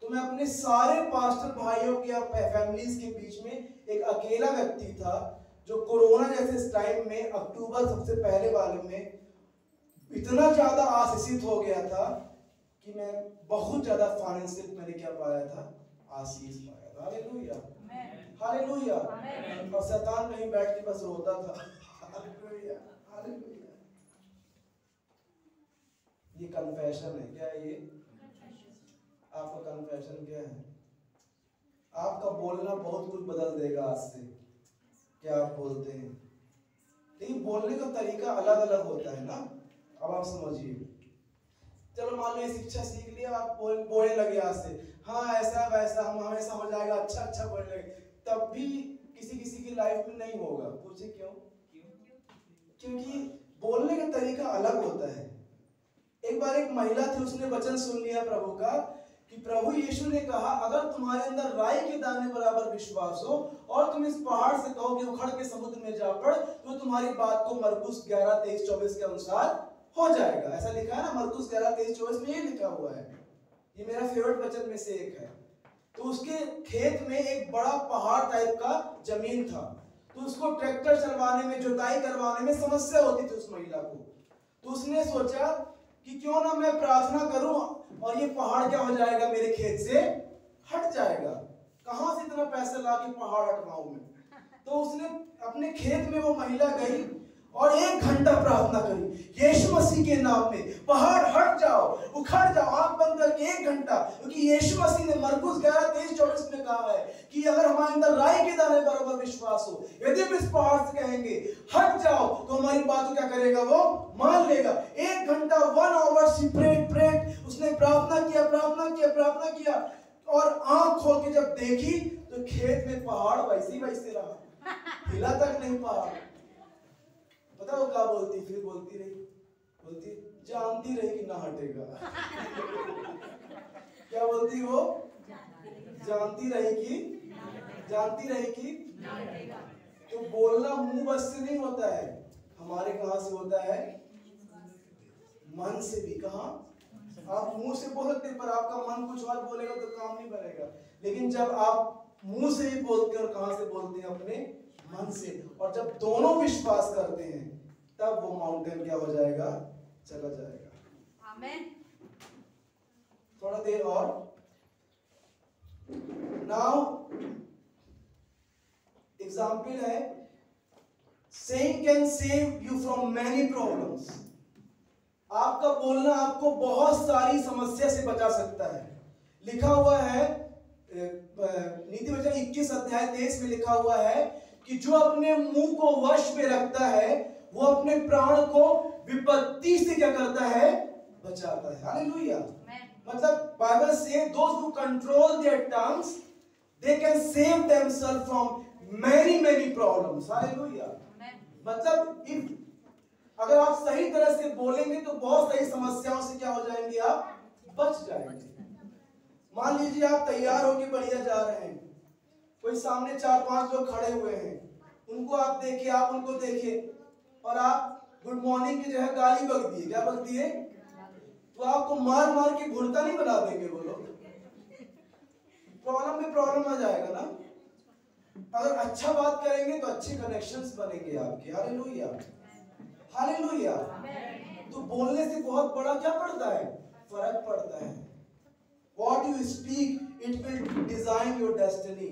तो मैं अपने सारे पास्टर भाइयों के फैमिलीज के बीच में एक अकेला व्यक्ति था जो कोरोना जैसे टाइम में, अक्टूबर सबसे पहले वाले में, इतना ज्यादा आशीषित हो गया था कि मैं बहुत ज्यादा फाइनेंशियल मैंने क्या पाया था? आशीष पाया। Hallelujah, hallelujah. और शैतान कहीं बैठ के बस रोता था। Hallelujah, hallelujah. ये कन्फेशन है। क्या है ये? आपका कन्फेशन क्या है? आपका बोलना बहुत कुछ बदल देगा आज से। क्या आप बोलते हैं? लेकिन बोलने का तरीका अलग अलग होता है ना। अब आप समझिए, चलो मान लो ये शिक्षा सीख लिया, आप बोलने लगे आज से, हाँ ऐसा वैसा, हम हमेशा हो जाएगा, अच्छा अच्छा बोलने लगे, तब भी किसी किसी की लाइफ में नहीं होगा। पूछे क्यों? क्योंकि बोलने का तरीका अलग होता है। एक बार एक महिला थी, उसने वचन सुन लिया प्रभु का कि प्रभु यीशु ने कहा, अगर तुम्हारे अंदर राई के दाने बराबर विश्वास हो और तुम इस पहाड़ से कहो कि उखड़ के समुद्र में जा पड़, तो तुम्हारी बात को मरकुस 11:23-24 के अनुसार हो जाएगा। ऐसा लिखा है ना, मरकुस 11:23-24 में ये लिखा हुआ है। ये मेरा फेवरेट वचन में से एक है। तो उसके खेत में एक बड़ा पहाड़ टाइप का जमीन था, तो उसको ट्रैक्टर चलवाने में, जुताई करवाने में समस्या होती थी उस महिला को। तो उसने सोचा कि क्यों ना मैं प्रार्थना करूं और ये पहाड़ क्या हो जाएगा, मेरे खेत से हट जाएगा। कहां से इतना पैसा ला के पहाड़ हटवाऊं मैं? तो उसने अपने खेत में, वो महिला गई और 1 घंटा प्रार्थना करी, यीशु मसीह के नाम में पहाड़ हट जाओ, उखड़ जाओ, आंख बंद करके 1 घंटा। क्योंकि यीशु मसीह ने मरकुस 11:23-24 में कहा है कि अगर हमारे अंदर राई के दाने बराबर विश्वास हो, यदि हम इस पहाड़ से कहेंगे हट जाओ, तो हमारी बात को क्या करेगा, वो मान लेगा। 1 घंटा 1 आवर शी प्रेड, उसने प्रार्थना किया, प्रार्थना किया, प्रार्थना किया, और आंख खोल के जब देखी तो खेत में पहाड़ वैसे वैसे रहा, हिला तक नहीं पहाड़। पता वो क्या बोलती? फिर बोलती रही, बोलती जानती रही कि ना हटेगा। क्या बोलती वो? जानती रही कि तो बोलना मुंह बस से नहीं होता है, हमारे कहां से होता है? मन से भी। कहां? आप मुंह से बोलते पर आपका मन कुछ और बोलेगा तो काम नहीं बनेगा। लेकिन जब आप मुंह से भी बोलते हैं और कहां से बोलते हैं? अपने मन से। और जब दोनों विश्वास करते हैं तब वो माउंटेन क्या हो जाएगा? चला जाएगा। आमीन। थोड़ा देर और। नाउ एग्जाम्पल है, saying can save you from many problems. आपका बोलना आपको बहुत सारी समस्या से बचा सकता है। लिखा हुआ है नीति वचन 21:23 में लिखा हुआ है कि जो अपने मुंह को वश में रखता है वो अपने प्राण को विपत्ति से क्या करता है? बचाता है। हालेलुया। मतलब बाइबल से those who control their tongues they can save themselves from many many problems. Hallelujah. मतलब अगर आप सही तरह से बोलेंगे तो बहुत सारी समस्याओं से क्या हो जाएंगे? आप बच जाएंगे। मान लीजिए आप तैयार होकर बढ़िया जा रहे हैं, कोई सामने 4-5 लोग खड़े हुए हैं, उनको आप देखिए, आप उनको देखिए और आप गुड मॉर्निंग की जो है गाली बक दिए। क्या बक दिए? तो आपको मार मार के घुड़ता नहीं बना देंगे वो लोग? प्रॉब्लम में प्रॉब्लम आ जाएगा ना। अगर अच्छा बात करेंगे तो अच्छे कनेक्शंस बनेंगे आपके। Hallelujah, hallelujah. तो बोलने से बहुत बड़ा क्या पड़ता है? फर्क पड़ता है। What you speak, it will design your destiny.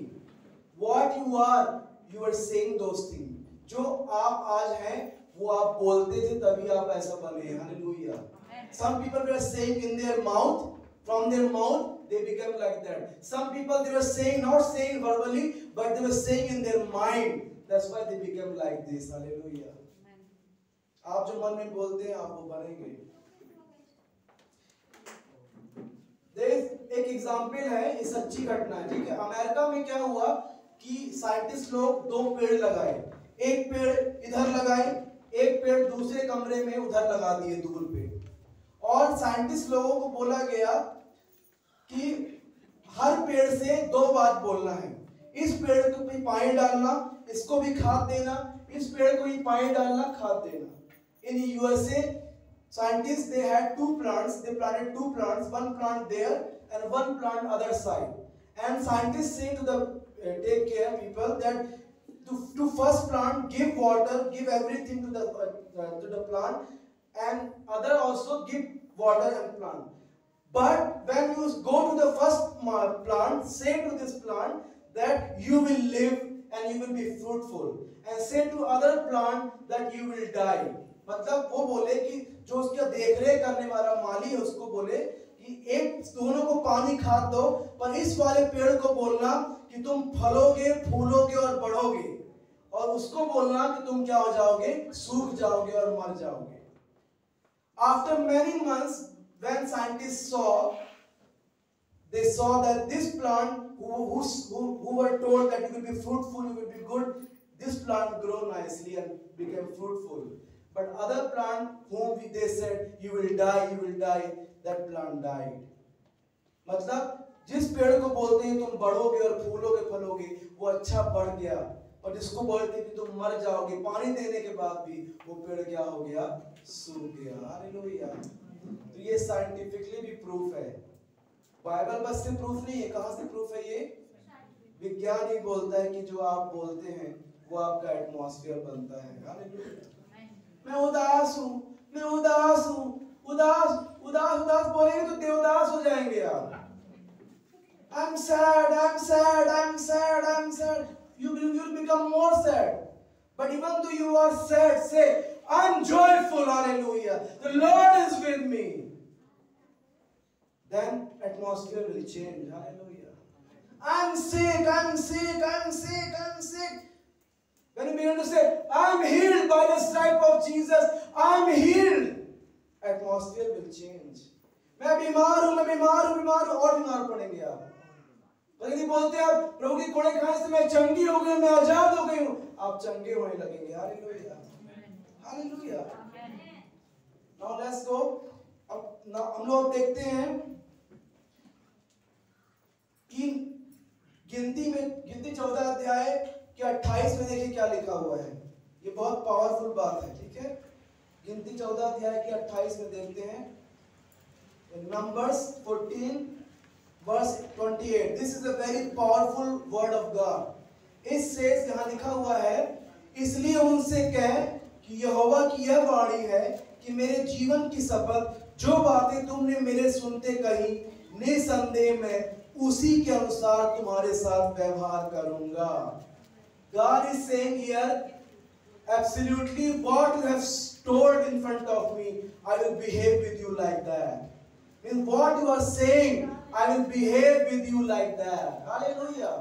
What you are saying those things. जो आप आज हैं वो आप बोलते थे तभी आप ऐसा बने। Hallelujah. Some people were saying in their mouth, from their mouth they became like that. Some people they were saying, not saying verbally, but they were saying in their mind. That's why they became like this. Hallelujah. आप जो मन में बोलते हैं आप वो बनेंगे। एक एग्जाम्पल है, ये सच्ची घटना है, ठीक है। अमेरिका में क्या हुआ कि साइंटिस्ट लोग 2 पेड़ लगाए, एक पेड़ इधर लगाए, एक पेड़ दूसरे कमरे में उधर लगा दिए दूर पे। और साइंटिस्ट लोगों को बोला गया कि हर पेड़ से 2 बात बोलना है। इस पेड़ को भी पानी डालना, इसको भी खाद देना, इस पेड़ को भी पानी डालना, खाद देना। In USA, scientists they had 2 plants. They planted 2 plants, 1 plant there and 1 plant other side. And scientists say to the take care people that to first plant give water, give everything to the plant, and other also give water and plant. But when you go to the first plant, say to this plant that you will live and you will be fruitful, and say to other plant that you will die. मतलब वो बोले कि जो उसका देखरेख करने वाला माली है उसको बोले कि एक दोनों को पानी खाद दो, पर इस वाले पेड़ को बोलना कि तुम फलोगे, फूलोगे और बढ़ोगे, और उसको बोलना कि तुम क्या हो जाओगे, सूख जाओगे और मर जाओगे. After many months, when scientists saw, they saw that this plant who were told that you will be fruitful, you will be good, this plant grew nicely and became fruitful. But other plant whom they said you will die, that plant died. मतलब जिस पेड़ को बोलते हैं तुम बढ़ोगे और फूलोगे फलोगे, वो अच्छा बढ़ गया, और जिसको बोलते हैं कि तुम मर जाओगे, पानी देने के बाद भी वो पेड़ क्या हो गया, सूख गया. हालेलुया. तो ये साइंटिफिकली भी प्रूफ है. बाइबल बस से प्रूफ नहीं है. कहां से प्रूफ है? ये विज्ञान ही बोलता है कि जो आप बोलते हैं वो आपका एटमॉस्फेयर बनता है. हालेलुया. मैं उदास हूं, मैं उदास हूं, उदास उदास उदास बोलेंगे तो देवदास हो जाएंगे आप. I'm sad, I'm sad, I'm sad, I'm sad. You will become more sad. But even though you are sad, say, I'm joyful, hallelujah. The Lord is with me. Then atmosphere will change, hallelujah. I'm sick, I'm sick, I'm sick, I'm sick. When you begin to say, I'm healed by the stripe of Jesus, I'm healed, atmosphere will change. मैं बीमार हूं, मैं बीमार हूं, बीमार हूं, और बीमार पड़ेंगे आप. लेकिन बोलते हैं आप प्रभु की कोड़े खाने से मैं चंगी हो गई, मैं आजाद हो गई हूं, आप चंगे होने लगेंगे. Hallelujah, hallelujah. Now let's go. अब हम लोग देखते हैं कि गिनती 14 अध्याय के 28 में देखिए क्या लिखा हुआ है. ये बहुत पावरफुल बात है. ठीक है, गिनती 14 अध्याय के 28 में देखते हैं. Numbers 14 verse 28. This is a very powerful word of God. It says, यहाँ लिखा हुआ है, इसलिए उनसे कह कि यहोवा की यह वाणी है कि मेरे जीवन की शपथ, जो बातें तुमने मेरे सुनते कही, निसंदेह मैं उसी के अनुसार तुम्हारे साथ व्यवहार करूंगा. God is saying here, absolutely what you have told in front of me, I will behave with you like that. Means what you are saying, I will behave with you like that. Hallelujah.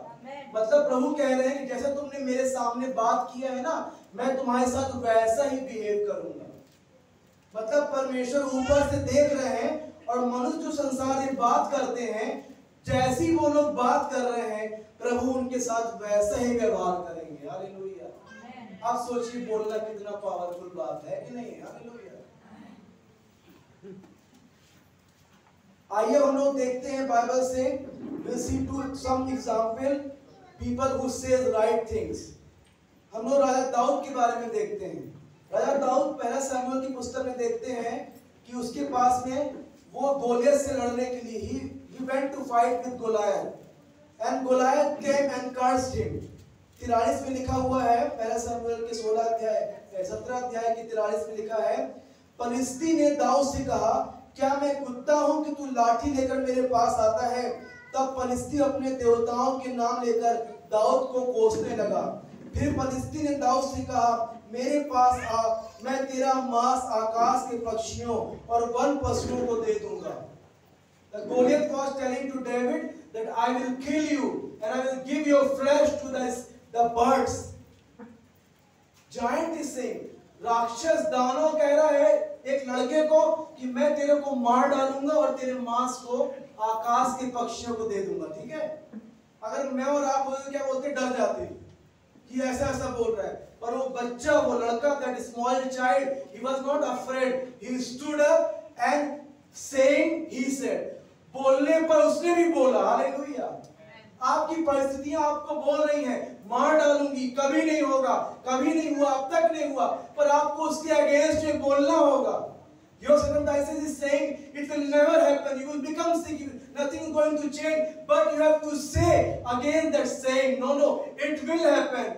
मतलब प्रभु कह रहे हैं कि जैसे तुमने मेरे सामने बात किया है ना, मैं तुम्हारे साथ वैसा ही बिहेव करूंगा. मतलब परमेश्वर ऊपर से देख रहे हैं और मनुष्य जो संसार में बात करते हैं, जैसी वो लोग बात कर रहे हैं, प्रभु उनके साथ वैसा ही व्यवहार करेंगे. हालेलुया. आप सोचिए बोलना कितना पावरफुल बात है कि नहीं. हालेलुया. आइए हम लोग देखते हैं बाइबल से. we'll see to some example people who says right things. हम लोग राजा दाऊद के बारे में देखते हैं. राजा दाऊद पहला शमूएल की पुस्तक में देखते हैं कि उसके पास में वो गोलियत से लड़ने के लिए he went to fight with Goliath and Goliath came and cursed him. 43 में लिखा हुआ है, पहला शमूएल के 17 अध्याय के 43 में लिखा है, फलिस्ती ने दाऊद से कहा, क्या मैं कुत्ता हूं कि तू लाठी लेकर मेरे पास आता है? तब फलिस्ती अपने देवताओं के नाम लेकर दाऊद को कोसने लगा. फिर फलिस्ती ने दाऊद से कहा, मेरे पास आ, मैं तेरा मांस आकाश के पक्षियों और वन पशुओं को दे दूंगा. The Goliath was telling to David that I will kill you and I will give your flesh to the birds. Giant is saying, राक्षस दानव कह रहा है एक लड़के को कि मैं तेरे को मार डालूंगा और तेरे मांस को आकाश के पक्षियों को दे दूंगा. ठीक है, अगर मैं और आप बोलते क्या बोलते, डर जाते कि ऐसा ऐसा बोल रहा है. पर वो बच्चा, वो लड़का, that small child, he was not afraid. He stood up and saying, he said, बोलने पर उसने भी बोला. हालेलुया. आपकी परिस्थितियां आपको बोल रही हैं, मार डालूंगी, कभी नहीं होगा, कभी नहीं हुआ, अब तक नहीं हुआ, पर आपको उसके अगेंस्ट में बोलना होगा. Your circumstances is saying it will never happen, you will become sick, nothing is going to change, but you have to say against that saying, no, it will happen,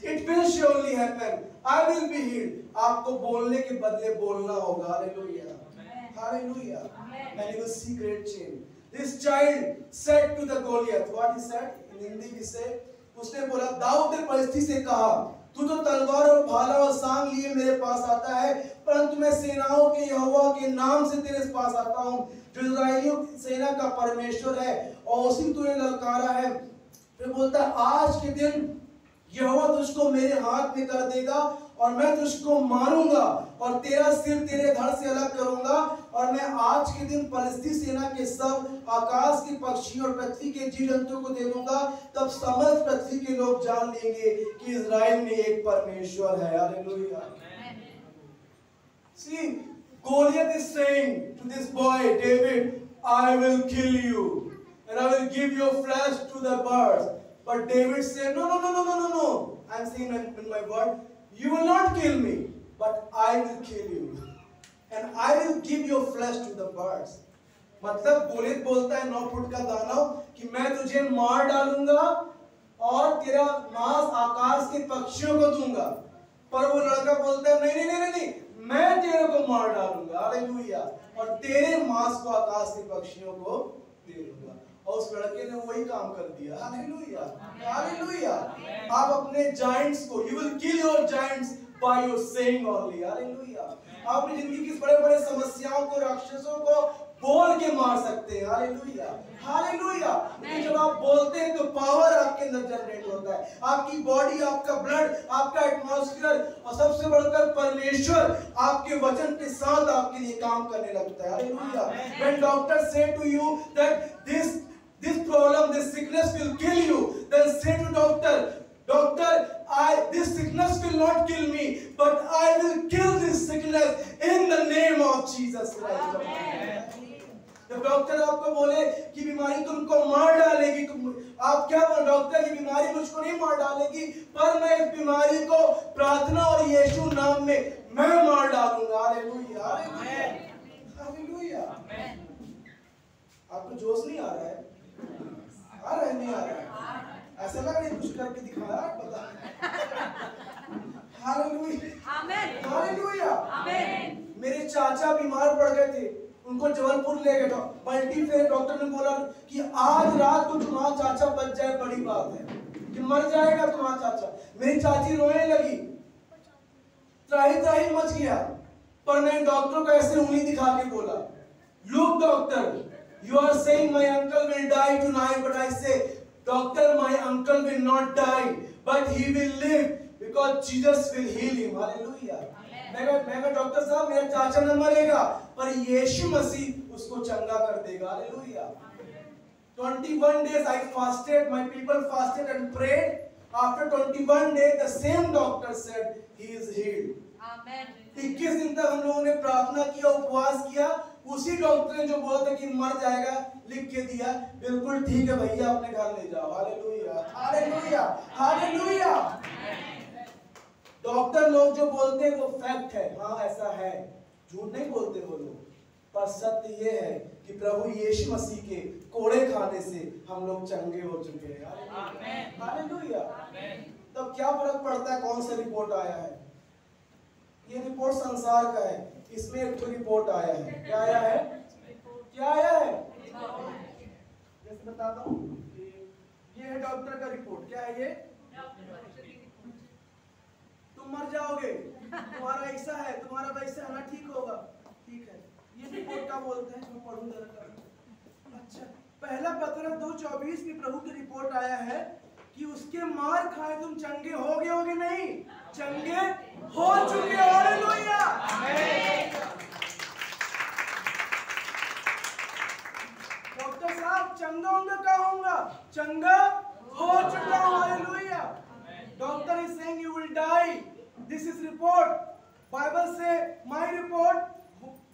it will surely happen, I will be healed. आपको बोलने के बदले बोलना होगा. Hallelujah. Hallelujah. And you will see great change. This child said to the Goliath, what he said? In Hindi we say, उसने बोला, दाऊद ने परिस्थिति से कहा, तू तो तलवार और भाला और सांग लिए मेरे पास आता है, परंतु मैं सेनाओं के यहोवा के नाम से तेरे पास आता हूँ, जो इस्राएलियों की सेना का परमेश्वर है, और उसी तूने ललकारा है। फिर बोलता है, आज के दिन यहोवा तुझको मेरे हाथ में कर देगा और मैं तुझको मारूंगा और तेरा सिर तेरे धड़ से अलग करूंगा, और मैं आज के दिन फलिस्ती सेना के सब आकाश के पक्षी और पृथ्वी के जीव जंतुओं को दे दूंगा, तब समस्त पृथ्वी के लोग जान लेंगे कि इज़राइल में एक परमेश्वर है। Hallelujah. See, Goliath is saying to this boy David, I will kill you and I will give your flesh to the birds. But David said, no. I'm saying in my word, you will not kill me, but I will kill you. And I will give your flesh to the birds. मतलब गोलियत बोलता है 9 foot का दानव कि मैं तुझे मार डालूंगा और तेरा मांस आकाश के पक्षियों को दूंगा। पर वो लड़का बोलता है नहीं, मैं तेरे को मार डालूंगा। हालेलुया। और तेरे मांस को आकाश के पक्षियों को दे दूंगा। और उस लड़के ने वही काम कर दिया। Hallelujah, hallelujah. आप अपने जायंट्स को, you will kill your giants by your saying only। Hallelujah. आप अपनी जिंदगी की बड़े-बड़े समस्याओं को, राक्षसों को बोल के मार सकते हैं। Hallelujah, hallelujah. जब आप बोलते हैं तो पावर आपके अंदर जनरेट होता है। आपकी बॉडी, आपका ब्लड, आपका एटमॉस्फेयर और सबसे बढ़कर परमेश्वर आपके वचन के साथ आपके लिए काम करने लगता है। Hallelujah. When doctor say to you that this problem, this sickness will kill you, then say to doctor, this sickness will not kill me, but I will kill this sickness in the name of Jesus Christ। जब doctor आपको बोले कि बीमारी तुमको मार डालेगी, आप क्या बोल, डॉक्टर ये बीमारी मुझको नहीं मार डालेगी, पर मैं इस बीमारी को प्रार्थना और यीशु नाम में मैं मार डालूंगा। Hallelujah, hallelujah. आपको जोश नहीं आ रहा है? आ रहा है, नहीं आ रहा है? ऐसा लग रहा है कुछ करके दिखाया, बता। हालेलुया, आमीन, हालेलुया, आमीन। मेरे चाचा बीमार पड़ गए थे, उनको जबलपुर ले गए, मल्टीफेयर डॉक्टर ने बोला कि आज रात को तुम्हारा चाचा बच जाए, बड़ी बात है कि मर जाएगा तुम्हारा चाचा। मेरी चाची रोने लगी, त्राही मच गया। पर मैं डॉक्टर को ऐसे उंगली दिखा के बोला, look doctor, you are saying my uncle will die tonight, but I say, doctor, my uncle will not die, but he will live because Jesus will heal him। Hallelujah. मैं डॉक्टर साहब, मेरा चाचा न मरेगा, पर यीशु मसीह उसको चंगा कर देगा। Hallelujah. 21 days I fasted, my people fasted and prayed. After 21 days, the same doctor said he is healed। आमेन। 21 दिन तक हम लोगों ने प्रार्थना किया, उपवास किया, उसी डॉक्टर ने जो बोला था कि मर जाएगा लिख के दिया, बिल्कुल ठीक है भैया, अपने घर ले जाओ। Hallelujah, hallelujah, hallelujah. डॉक्टर लोग जो बोलते हैं वो फैक्ट है, हाँ ऐसा है, झूठ नहीं बोलते वो लोग। पर सत्य ये है कि प्रभु यीशु मसीह के कोड़े खाने से हम लोग चंगे हो चुके हैं। आमीन, हालेलुया। तब क्या फर्क पड़ता है कौन सा रिपोर्ट आया है? ये रिपोर्ट संसार का है, इसमें एक तो रिपोर्ट आया है। क्या आया है? क्या आया है? जैसे बताता हूँ, ये है डॉक्टर का रिपोर्ट। क्या है ये? तुम मर जाओगे, तुम्हारा ऐसा है, तुम्हारा वैसा है ना, ठीक होगा, ठीक है। ये रिपोर्ट का बोलते हैं, मैं पढ़ूं जरा। अच्छा, पहला पत्रस 2:24 में प्रभु की रिपोर्ट आया है कि उसके मार खाए तुम चंगे हो गए, होगे नहीं, चंगे हो चुके। हालेलुया, डॉक्टर साहब चंगा होंगे, क्या होगा? चंगा हो चुका। Hallelujah. Doctor is saying you will die. This is report. Bible say my report,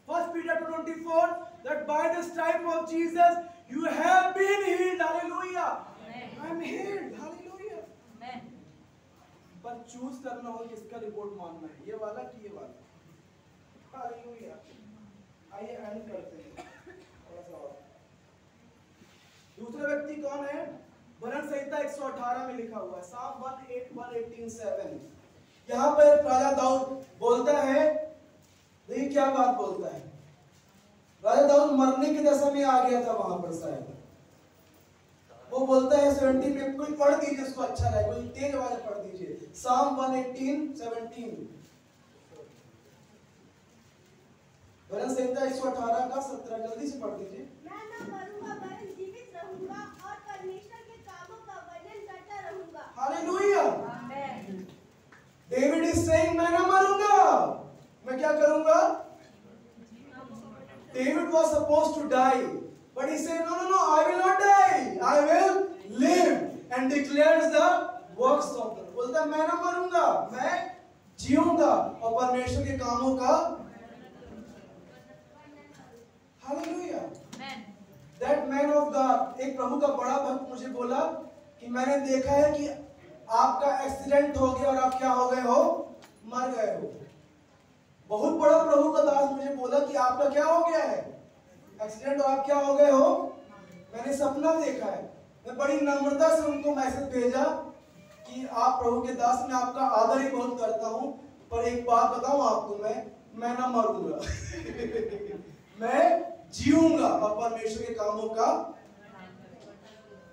1 Peter 2:24, that by the stripe of Jesus you have been healed. Hallelujah. I am healed. Hallelujah. Amen. पर choose करना हो किसका report मानना है, ये वाला कि ये वाला। हालेलुया। आइए एंड करते हैं थोड़ा सा और। दूसरा व्यक्ति कौन है? वरन संहिता 118 में लिखा हुआ है, साम 118:7। यहाँ पर राजा दाऊद बोलता है, देखिए क्या बात बोलता है। राजा दाऊद मरने की दशा में आ गया था वहां पर शायद। वो बोलता है 70 में, कोई पढ़ दीजिए उसको, अच्छा रहे, कोई तेज आवाज पढ़ दीजिए, साम 118:17, भजन संहिता 118 का 17, जल्दी से पढ़ दीजिए। मैं न मरूंगा वरन जीवित रहूंगा और परमेश्वर के कामों का वर्णन करता रहूंगा। Hallelujah. Amen. David is saying मैं न मरूंगा, मैं क्या करूंगा? David was supposed to die, but he said, no, no, no, I will not die. I will live and declares the works of the Lord. बोलता है मैं ना मरूंगा, मैं जीऊंगा और परमेश्वर के कामों का। Hallelujah. That man of God, एक प्रभु का बड़ा भक्त मुझे बोला कि मैंने देखा है कि आपका एक्सीडेंट हो गया और आप क्या हो गए हो? मर गए हो। बहुत बड़ा प्रभु का दास मुझे बोला कि आपका क्या हो गया है? एक्सीडेंट और आप क्या हो गए हो? मैंने सपना देखा है। मैं बड़ी नम्रता से उनको मैसेज भेजा कि आप प्रभु के दास, मैं आपका आदर ही बहुत करता हूं, पर एक बात बताऊं आपको, मैं ना मरूंगा मैं जीऊंगा और परमेश्वर के कामों का,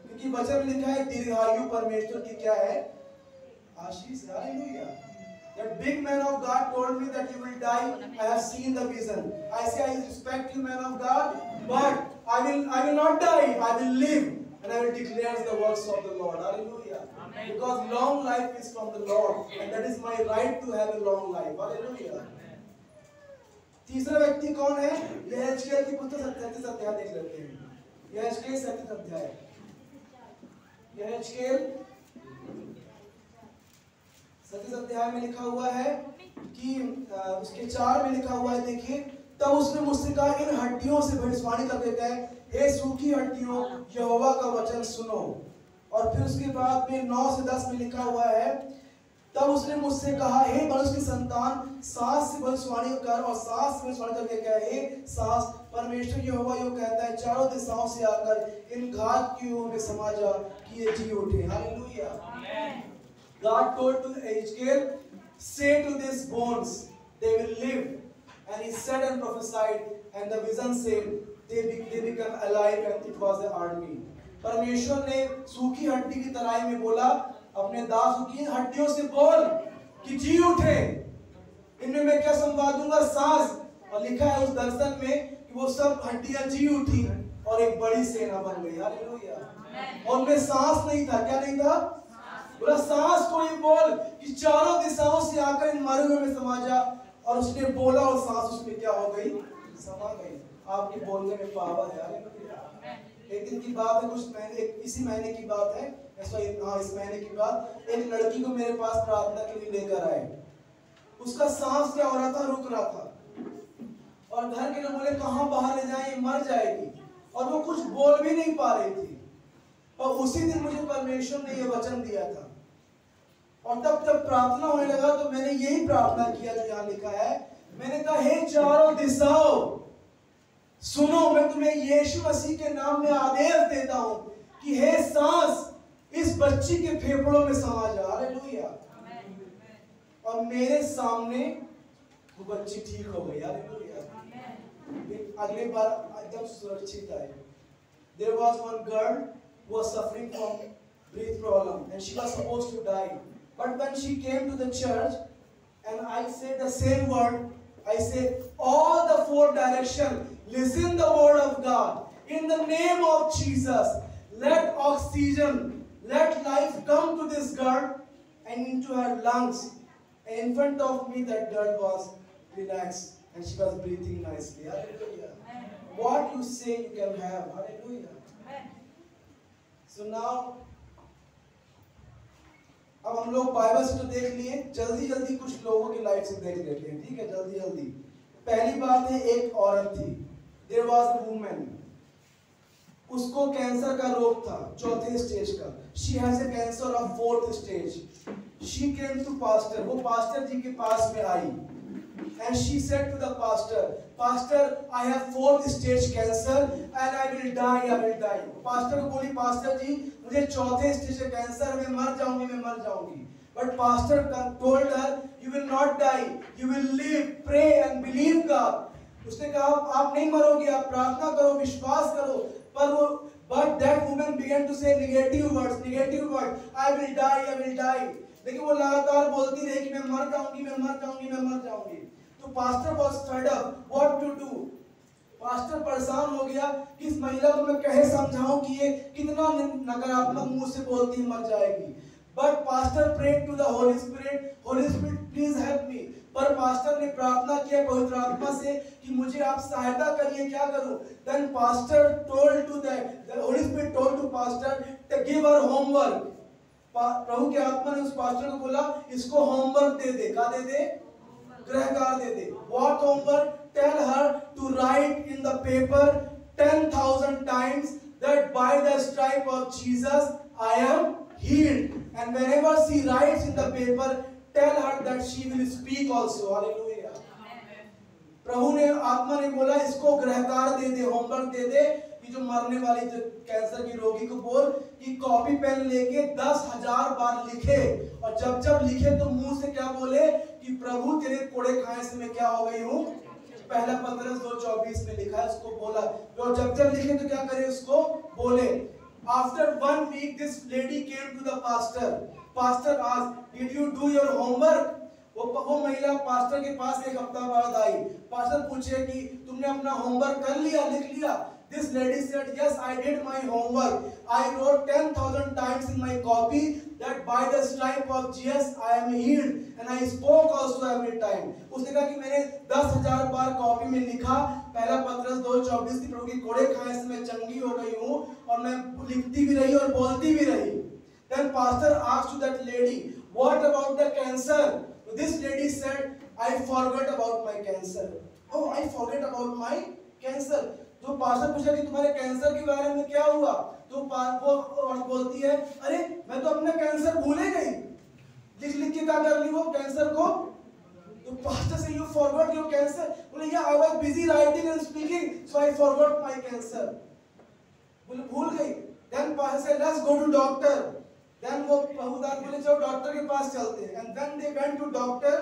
क्योंकि वचन में लिखा है दीर्घायु परमेश्वर की क्या है? आशीष। Hallelujah. That big man of God told me that you will die. I have seen the vision. I say I respect you, man of God, but I will not die. I will live and I will declare the works of the Lord. Hallelujah. Amen. Because long life is from the Lord, and that is my right to have a long life. Hallelujah. तीसरा व्यक्ति कौन है? यहेजकेल की पुस्तक 37 अध्याय देख लेते हैं। यहेजकेल 37 अध्याय। यहेजकेल 37 अध्याय में लिखा हुआ है कि उसके 4 में लिखा हुआ है, देखिए, तब उसने मुझसे कहा इन हड्डियों से भविष्यवाणी करके कहे, हे सूखी हड्डियों, यहोवा का वचन सुनो। और फिर उसके बाद में 9 से 10 में लिखा हुआ है, तब उसने मुझसे कहा, हे मनुष्य की संतान, सांस से भविष्यवाणी कर और सांस से भविष्यवाणी करके कहे, हे सांस, परमेश्वर यहोवा यूं कहता है, चारों दिशाओं से आकर इन घात की ओर में समा जा कि ये जी उठे। Hallelujah. God told to Ezekiel, say to these bones, they will live. And he said and prophesied, and the vision said, they become alive, and it was the army. परमेश्वर ने सूखी हड्डी की तराई में बोला अपने दास की हड्डियों से बोल कि जी उठे, इनमें मैं क्या संवाद दूंगा? सांस। और लिखा है उस दर्शन में कि वो सब हड्डियां जी उठी और एक बड़ी सेना बन गई। हालेलुया। और उनमें सांस नहीं था। क्या नहीं था? बोला सांस को ही बोल कि चारों दिशाओं से आकर इन मरे हुए में समा जा। और उसने बोला और सांस उसमें क्या हो गई? समा गई। आपके बोलने में पावर है। एक दिन की बात है, कुछ महीने, इसी महीने की बात है, इस महीने की बात, एक लड़की को मेरे पास प्रार्थना के लिए लेकर आए। उसका सांस क्या हो रहा था? रुक रहा था। और घर के लोग बोले कहां बाहर ले जाएं, मर जाएगी। और वो कुछ बोल भी नहीं पा रही थी। और उसी दिन मुझे परमेश्वर ने ये वचन दिया था। और तब जब प्रार्थना होने लगा तो मैंने यही प्रार्थना किया जो यहाँ लिखा है। मैंने कहा, हे चारों दिशाओं सुनो, मैं तुम्हें यीशु मसीह के नाम में आदेश देता हूं कि हे सांस, इस बच्ची के फेफड़ों में समा जा। हालेलुया। और मेरे सामने वो बच्ची ठीक हो गई। हालेलुया। अगली बार एकदम सुरक्षित आई। There was one girl who was suffering from breath problem and she was supposed to die. But when she came to the church and I said the same word, I said, all the 4 directions, listen the word of God. In the name of Jesus, let oxygen, let life come to this girl and into her lungs. And in front of me, that girl was relaxed and she was breathing nicely. Hallelujah. What you say you can have. Hallelujah. So now, अब हम लोग Bible से तो देख लिए, जल्दी जल्दी कुछ लोगों की लाइफ से देख लेते हैं। ठीक है, जल्दी जल्दी। पहली बात है, एक औरत थी। There was a woman. उसको कैंसर का रोग था, 4th स्टेज का। She has a cancer of 4th stage. She came to pastor. वो पास्टर जी के पास में आई। And she said to the pastor, Pastor, I have 4th stage cancer and I will die. I will die. Pastor को बोली, pastor जी मुझे 4th stage का cancer, मैं मर जाऊंगी। But pastor told her, you will not die. You will live, pray and believe God. उसने कहा आप नहीं मरोगे, आप प्रार्थना करो, विश्वास करो। पर वो but that woman began to say negative words, I will die. लेकिन वो लगातार बोलती रही कि मैं मर जाऊंगी। तो pastor was fed up, what to do? Pastor परेशान हो गया कि इस महिला को मैं कैसे समझाऊं कि ये कितना नकारात्मक मुंह से बोलती मर जाएगी। But pastor prayed to the Holy Spirit, please help me. पर पास्टर ने प्रार्थना किया पवित्र आत्मा से कि मुझे आप सहायता करिए, क्या करूं? Then pastor told to the Holy Spirit told to pastor to give her homework. प्रभु के आत्मा ने उस पास्टर को बोला इसको होमवर्क दे दे। क्या दे दे? गृहकार्य दे दे। What homework? Tell her to write in the paper 10,000 times that by the stripe of Jesus I am healed. And whenever she writes in the paper, tell her that she will speak also. Hallelujah. प्रभु ने आत्मा ने बोला इसको गृहकार्य दे दे, homework दे दे कि जो मरने वाली जो कैंसर की रोगी को बोल कि कॉपी पेन लेके 10,000 बार लिखे, और जब जब लिखे तो मुंह से क्या बोले कि प्रभु तेरे कोड़े खाए से मैं क्या हो गई हूँ। पहला पत्रस 2:24 में लिखा है, उसको बोला। और जब जब लिखे तो क्या करे, उसको बोले। After 1 week, this lady came to the pastor. Pastor asked, "Did you do your homework?" वो महिला पास्टर के पास एक हफ्ता बाद आई। पास्टर पूछे कि तुमने अपना होमवर्क कर लिया, लिख लिया? This lady said, "Yes, I did my homework. I wrote 10,000 times in my copy that by the stripe of Jesus I am healed, and I spoke also every time." उसने कहा कि मैंने 10,000 बार कॉपी में लिखा, पहला पत्रस 2:24 की प्रभु के कोड़े खाने से मैं चंगी हो गई हूँ, और मैं लिखती भी रही और बोलती भी रही। Then pastor asked to that lady, "What about the cancer?" This lady said, "I forgot about my cancer." Oh, I forget about my cancer. जो पास्टर पूछा कि तुम्हारे कैंसर के बारे में क्या हुआ, तो वो बोलती है अरे मैं तो अपना कैंसर भूल ही गई, लिख के क्या कर ली वो कैंसर को। तो पास्टर से you forgot your cancer? बोले yeah, I was busy writing and speaking, so I forgot my cancer. बोले भूल गई। Then pastor said let's go to doctor. Then वो प्रभुदास बोले चलो डॉक्टर के पास चलते हैं। And then they went to doctor.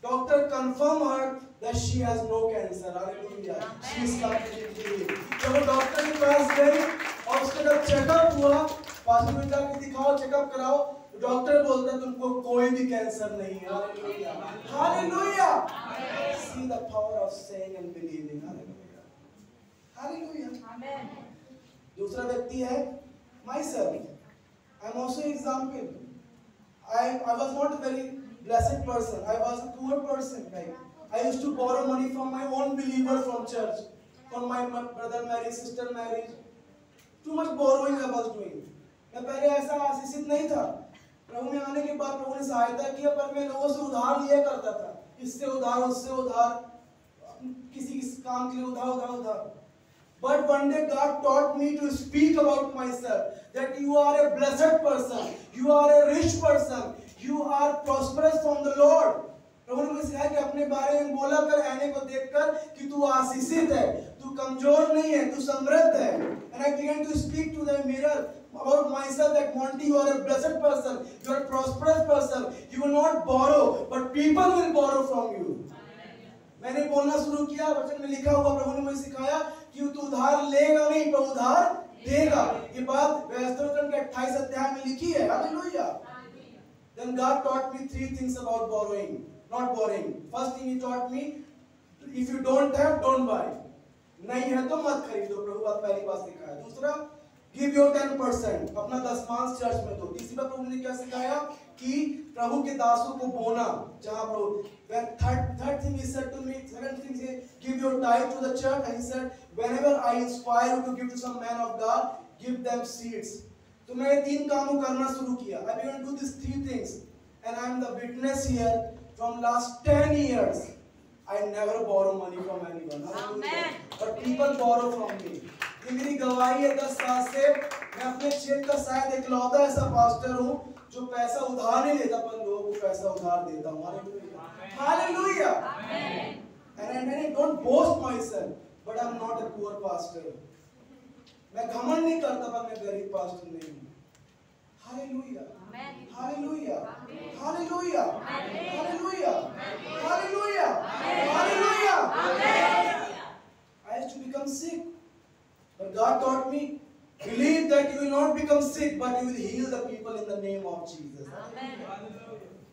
Doctor confirmed her that she has no cancer. Hallelujah. She is completely healed. जब वो डॉक्टर के पास गई और उसका जब चेकअप हुआ, पास्टर को जाके दिखाओ, चेकअप कराओ, डॉक्टर बोलता है तुमको कोई भी कैंसर नहीं है। Hallelujah. Hallelujah. See the power of saying and believing. Hallelujah. Hallelujah. Amen. दूसरा व्यक्ति है myself. I am also an example. I was not a very blessed person. I was a poor person. Like I used to borrow money from my own believers from church, from my brother marriage, sister marriage. Too much borrowing I was doing. मैं पहले ऐसा आशीषित नहीं था। प्रभु में आने के बाद प्रभु ने सहायता किया, पर मैं लोगों से उधार लिया करता था, इससे उधार, उससे उधार, किसी काम के लिए उधार। But one day God taught me to speak about myself, that you are a blessed person, you are a rich person, you are prosperous from the Lord. प्रभु ने मुझे सिखाया कि अपने बारे में बोला कर, आईने को देखकर कि तू आशीषित है, तू कमजोर नहीं है, तू समृद्ध है। And I began to speak to the mirror about myself that Monty, you are a blessed person, you are a prosperous person, you will not borrow, but people will borrow from you. मैंने बोलना शुरू किया, वचन में लिखा हुआ प्रभु ने मुझे सिखाया कि तू उधार लेगा नहीं, पर उधार देगा। ये बात व्यवस्थापन के 28 अध्याय में लिखी है। Hallelujah. Then God taught me 3 things about not borrowing. First thing He taught me, if you don't have, don't buy. नहीं है तो मत खरीदो, प्रभु बात पहली बात सिखाया। दूसरा, give your 10%, अपना दशमांश चर्च में दो। तीसरी बात प्रभु ने क्या सिखाया कि प्रभु के दासों को बोना, जहाँ प्रभु। Third thing He said to me, second thing He said, give your tithe to the church, and He said, whenever I inspire you to give to some man of God, give them seeds. तो मैं 3 कामों करना शुरू किया। I began to do these 3 things, and I am the witness here. From last 10 years, I never borrow money from anyone. Amen. But people borrow from me. ये मेरी गवाही है 10 साल से। मैं अपने क्षेत्र का शायद इकलौता ऐसा पास्टर हूँ जो पैसा उधार नहीं लेता, पर लोगों को पैसा उधार देता हूँ। Hallelujah. And I don't boast myself, but I'm not a poor pastor. मैं घमंड नहीं करता, पर मैं गरीब पास्टर नहीं हूँ। Hallelujah. Hallelujah. Hallelujah. Hallelujah. Hallelujah. Hallelujah. that you will not become sick, but you will heal the people in the name of Jesus.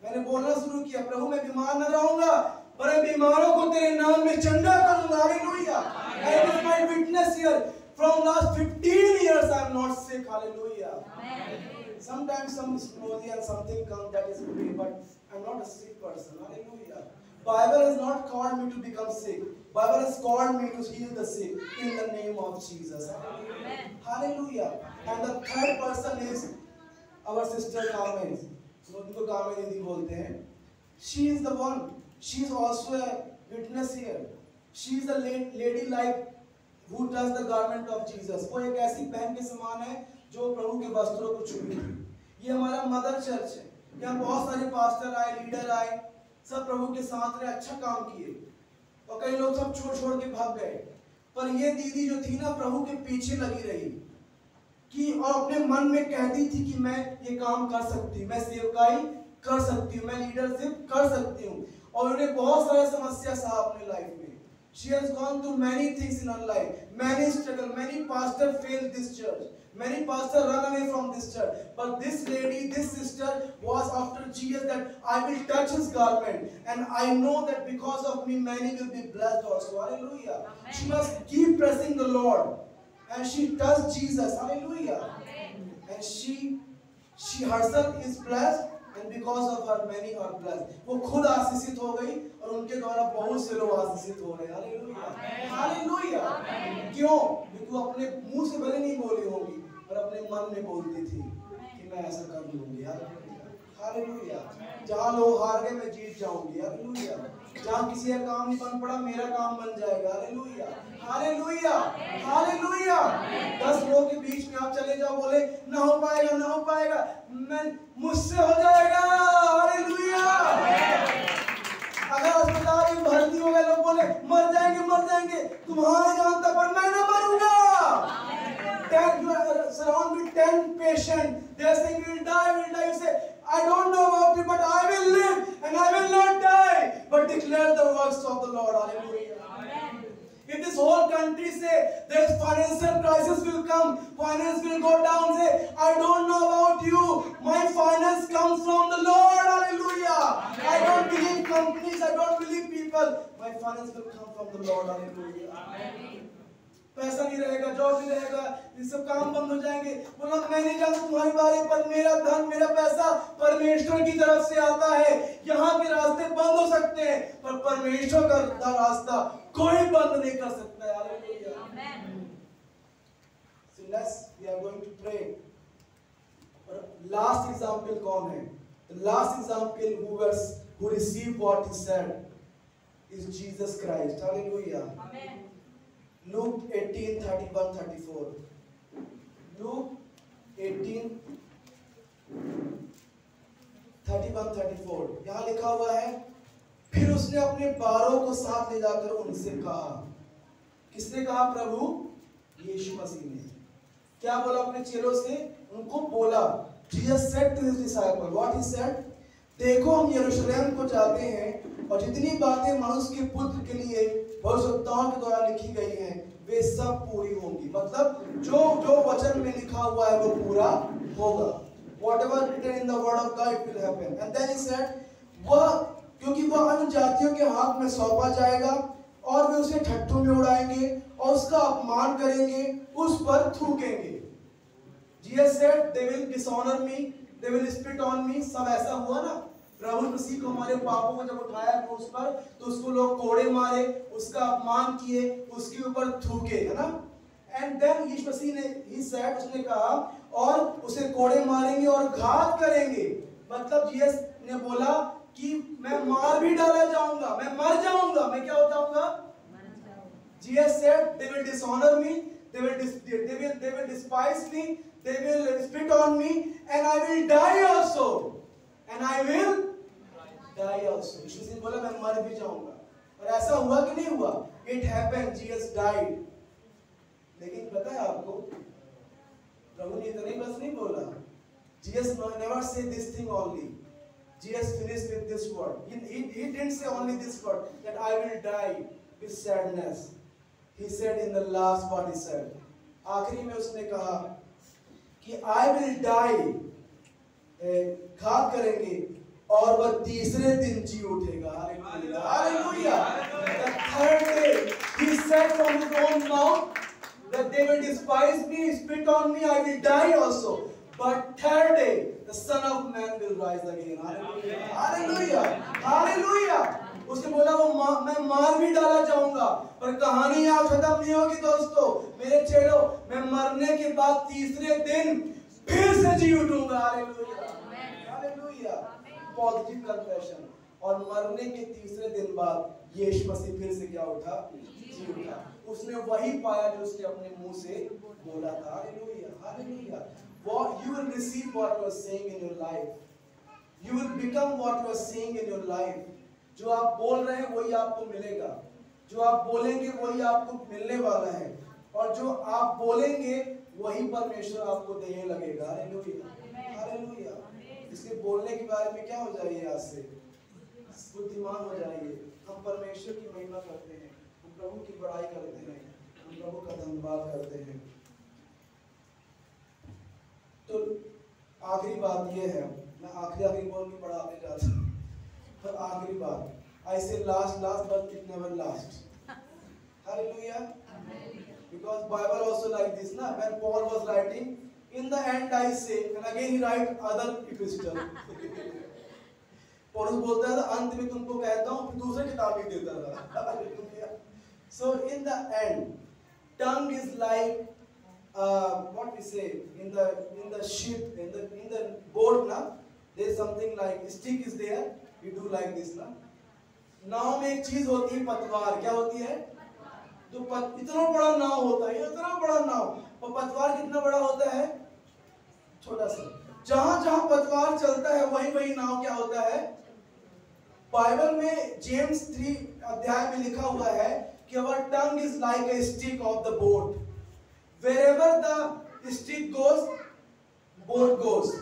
मैंने बोलना शुरू किया, प्रभु मैं बीमार न रहूंगा, पर बीमारों को तेरे नाम में चंगा करूंगा. Hallelujah. And it is my witness here. From last 15 years I am not sick. Hallelujah. Sometimes some nausea and something comes, that is okay, but I am not a sick person. Hallelujah. Bible has not called me to become sick. Bible has called me to heal the sick in the name of Jesus. Hallelujah. And the third person is our sister Carmen. उनको कामे दीदी बोलते हैं. She is the one. She is also a witness here. She is a lady like who touched the garment of Jesus. वो एक ऐसी बहन के समान है जो प्रभु के वस्त्रों को छूती थी. ये हमारा मदर चर्च है. यहाँ बहुत सारे पास्टर आए, लीडर आए, सब प्रभु के साथ रहे, अच्छा काम किए, और कई लोग सब छोड़ के भाग गए. पर ये दीदी जो थी ना, प्रभु के पीछे लगी रही कि और अपने मन में कहती थी कि मैं ये काम कर सकती हूँ, मैं सेवकाई कर सकती हूँ, मैं लीडरशिप कर सकती हूँ. और उन्हें बहुत सारे समस्या सहा अपने लाइफ में. She has gone through many things in her life, many struggle, many pastors failed this church, many pastors run away from this church. But this lady, this sister was after Jesus that I will touch his garment, and I know that because of me many will be blessed also. Hallelujah. Amen. She must keep pressing the Lord, and she touched Jesus. Hallelujah. Amen. And she herself is blessed, and because of her many are blessed. वो खुद आशीषित हो गई और उनके द्वारा बहुत से लोग आशीषित हो रहे हैं. हालेलुया. हालेलुया. क्यों? क्योंकि वो अपने मुंह से भले नहीं बोली होगी, पर अपने मन में बोलती थी कि मैं ऐसा कर लूंगी. हालेलुया. जहाँ लोग हार गए मैं जीत जाऊंगी. हालेलुया. जहाँ किसी का काम नहीं बन पड़ा मेरा काम बन जाएगा. हालेलुया. हालेलुया. हालेलुया. 10 लोगों के बीच में आप चले जाओ, बोले ना हो पाएगा, ना हो पाएगा, मैं मुझसे हो जाएगा. हालेलुया. अगर अस्पताल में भर्ती हो गए, लोग बोले मर जाएंगे, तुम्हारे जानता पर मैं ना मरूंगा. 10 you are surrounded with 10 patients, they are saying you will die. You say I don't know about you, but I will live and I will not die, but declare the works of the Lord. Hallelujah. Amen. If this whole country say there is financial crisis will come, finance will go down, say I don't know about you, my finance comes from the Lord. Hallelujah. Amen. I don't believe companies, I don't believe people, my finance will come from the Lord. Hallelujah. Amen. पैसा नहीं रहेगा, job नहीं रहेगा, ये सब काम बंद हो जाएंगे. बोला मैं नहीं जानता तुम्हारे बारे, पर मेरा धन, मेरा पैसा परमेश्वर की तरफ से आता है. यहाँ के रास्ते बंद हो सकते हैं, पर परमेश्वर का रास्ता कोई बंद नहीं कर सकता है. Hallelujah. Amen. So we are going to pray. और लास्ट एग्जांपल कौन है? The last example who received what he said is Jesus Christ. Hallelujah. Amen. Luke 18:31-34. Luke 18:31-34. यहाँ लिखा हुआ है, फिर उसने अपने 12 को साथ ले जाकर उनसे कहा. किसने कहा? प्रभु यीशु मसीह ने. क्या बोला अपने चेलों से? उनको बोला. Jesus said to his disciples, what he said? देखो हम यरूशलेम को जाते हैं और जितनी बातें मनुष्य के पुत्र के लिए भविष्यवक्ताओं के द्वारा लिखी गई हैं वे सब पूरी होंगी. मतलब जो वचन में लिखा हुआ है वो पूरा होगा. Whatever written in the word of God it will happen. And then he said, क्योंकि वह अन्य जातियों के हाथ में सौंपा जाएगा और वे उसे ठट्ठों में उड़ाएंगे और उसका अपमान करेंगे, उस पर थूकेंगे. Jesus said they will dishonor me, they will spit on me. सब ऐसा हुआ ना. प्रभु मसीह को हमारे पापों को जब उठाया क्रूस पर, तो उसको लोग कोड़े मारे, उसका अपमान किए, उसके ऊपर थूके, है ना. एंड देन यीशु मसीह ने ही सेड, उसने कहा और उसे कोड़े मारेंगे और घात करेंगे. मतलब जीसस ने बोला कि मैं मार भी डाला जाऊंगा, मैं मर जाऊंगा, मैं क्या हो जाऊंगा? Jesus said they will dishonor me, they will despise me, they will spit on me, and I will die also. And I will die also. यीशु ने बोला मैं मर भी जाऊंगा. और ऐसा हुआ कि नहीं हुआ? It happened. Jesus died. लेकिन पता है आपको, प्रभु ने इतना ही बस नहीं बोला. Jesus never said this thing only. Jesus finished with this word. He didn't say only this word that I will die with sadness. He said in the last what he said. आखिरी में उसने कहा कि I will die, घात करेंगे और वह तीसरे दिन जी उठेगा। Hallelujah, hallelujah. The third day he said from his own mouth that they will despise me, spit on me, I will die also, but third day the Son of Man will rise again। Hallelujah, hallelujah, hallelujah. उसने बोला मैं मार भी डाला जाऊंगा, पर कहानी यहाँ खत्म नहीं होगी दोस्तों, मेरे चेलों। मैं मरने के बाद तीसरे दिन फिर से जी उठूंगा। Hallelujah, hallelujah. Positive confession. और मरने के तीसरे दिन बाद यीशु मसीह फिर से क्या उठा? जी उठा। उसने वही पाया जो उसने अपने मुंह से बोला था। Hallelujah, hallelujah. What you will receive what you are saying in your life. You will become what you are saying in your life. जो आप बोल रहे हैं वही आपको मिलेगा, जो आप बोलेंगे वही आपको मिलने वाला है, और जो आप बोलेंगे वही परमेश्वर आपको देने लगेगा। Hallelujah, hallelujah. इसलिए बोलने के बारे में क्या हो जाइए, आज से बुद्धिमान हो जाइए। हम परमेश्वर की महिमा करते हैं, हम प्रभु की बड़ाई करते हैं, हम प्रभु का धन्यवाद करते हैं। तो आखिरी बात यह है, मैं आखिरी बोल के बढ़ाते जाता हूँ, पर आखिरी बात, I say last but it never lasts. Hallelujah. Because Bible also like this, na? When Paul was writing, in the end I say, and again he write other epistle. पौलुस बोलता है अंत में तुमको कहता हूँ, फिर दूसरी किताब भी देता था। So in the end, tongue is like what we say in the ship, in the boat, na? There is something like stick is there. We do like this, ना? नाव में एक चीज होती है पतवार, क्या होती है? तो इतना बड़ा नाव होता है, इतना बड़ा नाव, और पतवार कितना बड़ा होता है? छोटा सा। जहां जहां पतवार चलता है वही वही नाव क्या होता है? बाइबल में जेम्स 3 अध्याय में लिखा हुआ है कि our tongue is like a stick of the boat. Wherever the stick goes, boat goes.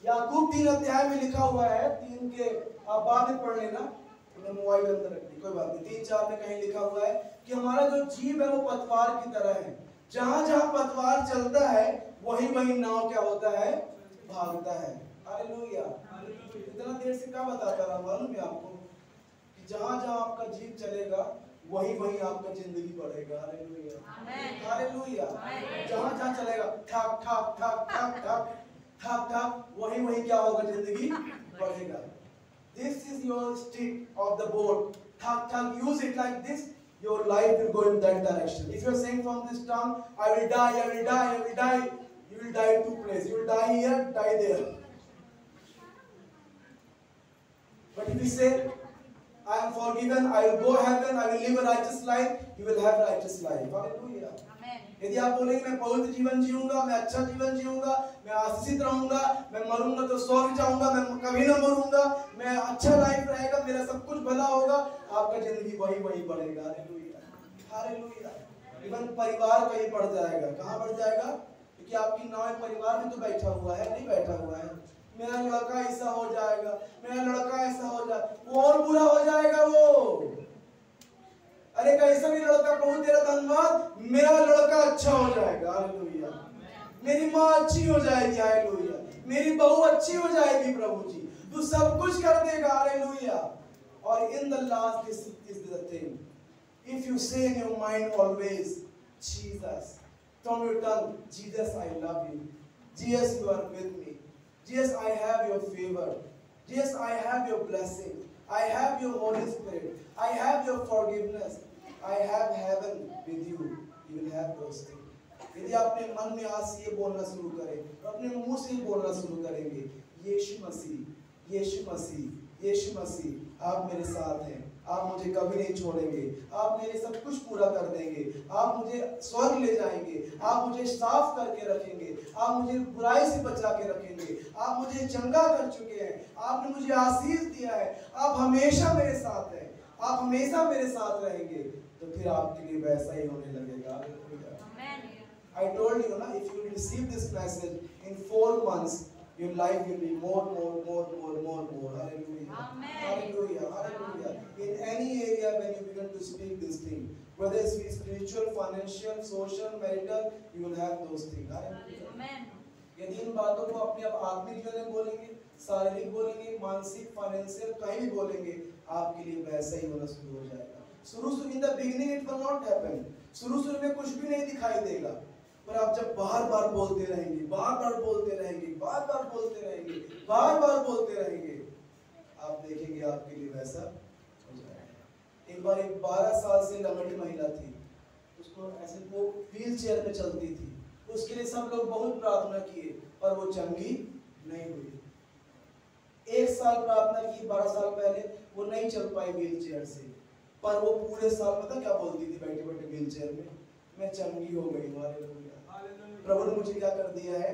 याकूब 3 अध्याय में लिखा हुआ है, 3 के आप बाद में पढ़ लेना, मैं मोबाइल अंदर रख दी, कोई बात नहीं। 3-4 में कहीं लिखा हुआ है कि हमारा जो जीव है वो पतवार की तरह है, जहां जहां पतवार चलता है वही वही नाव क्या होता है? भागता है। हालेलुया। इतना देर से क्या बताता रहा मालूम है आपको कि जहां जहां आपका जीव चलेगा वही वही आपका जिंदगी बढ़ेगा। Hallelujah, hallelujah. जहां जहां चलेगा ठक ठक ठक ठक ठक ठक ठक, वही वही क्या होगा? जिंदगी बढ़ेगा। This is your stick of the boat. Thak thak, use it like this. Your life will go in that direction. If you are saying from this tongue, I will die, I will die, I will die, you will die 2 places. You will die here, die there. But if you say, I am forgiven, I will go heaven, I will live a righteous life, you will have righteous life. Hallelujah. यदि आप बोलेंगे मैं पवित्र जीवन जीऊंगा, मैं अच्छा जीवन जीऊंगा, मैं आशीषित रहूंगा, मैं मरूंगा तो स्वर्ग जाऊंगा, मैं कभी ना मरूंगा, मैं अच्छा लाइफ रहेगा, मेरा सब कुछ भला होगा, आपका जिंदगी वही वही बढ़ेगा। Hallelujah, hallelujah. इवन परिवार कहीं बढ़ जाएगा। कहाँ बढ़ जाएगा? क्योंकि आपकी नाव परिवार में तो बैठा हुआ है, नहीं बैठा हुआ है। मेरा लड़का ऐसा हो जाएगा, मेरा लड़का ऐसा हो जाएगा, वो और बुरा हो जाएगा वो। अरे कैसा भी लड़का, प्रभु तेरा धन्यवाद, मेरा लड़का अच्छा हो जाएगा। हालेलुया। मेरी माँ अच्छी हो जाएगी। हालेलुया। मेरी बहू अच्छी हो जाएगी। प्रभु जी तू सब कुछ कर देगा। हालेलुया। और in the last this is the thing, if you say in your mind always Jesus, from your tongue, Jesus I love you, Jesus you are with me, Jesus I have your favour, Jesus I have your blessing, I have your Holy Spirit, I have your forgiveness, I have heaven with you. You will have those things. यदि आपने मन में आज से ये बोलना शुरू करें, अपने मुंह से ही बोलना शुरू करेंगे, यीशु मसीह, यीशु मसीह, यीशु मसीह, आप मेरे साथ हैं, आप मुझे कभी नहीं छोड़ेंगे, आप मेरे सब कुछ पूरा कर देंगे, आप मुझे स्वर्ग ले जाएंगे, आप मुझे साफ करके रखेंगे, आप मुझे बुराई से बचा के रखेंगे, आप मुझे चंगा कर चुके हैं, आपने मुझे आशीष दिया है, आप हमेशा मेरे साथ हैं, आप हमेशा मेरे साथ रहेंगे, तो फिर आपके लिए वैसा ही होने लगेगा। I told you, na, if you receive this message in 4 months, your life will be more. Hallelujah. Amen. Hallelujah. Hallelujah. In any area when you begin to speak this thing, whether it's spiritual, financial, social, marital, you will have those things. Hallelujah. Amen. यदि इन बातों को अपने आप आत्मिक जीवन में बोलेंगे, शारीरिक बोलेंगे, मानसिक, फाइनेंशियल, कहीं भी बोलेंगे, आपके लिए वैसा ही होना शुरू हो जाएगा। शुरू in the beginning it will not happen, शुरू में कुछ भी नहीं दिखाई देगा, पर आप जब बार बार बोलते रहेंगे, बार बार बोलते रहेंगे, बार बार बोलते रहेंगे, बार बार बोलते रहेंगे, आप देखेंगे आपके लिए वैसा हो जाएगा। एक बार एक 12 साल से लंगड़ी महिला थी, उसको ऐसे वो व्हील चेयर पे चलती थी, उसके लिए सब लोग बहुत प्रार्थना किए, पर वो चंगी नहीं हुई। 1 साल प्रार्थना की 12 साल पहले, वो नहीं चल पाई व्हील चेयर से, पर वो पूरे साल पता क्या बोलती थी बैठे बैठे व्हील चेयर में, मैं चंगी हो गई। हालेलुया, प्रभु ने मुझे क्या कर दिया है।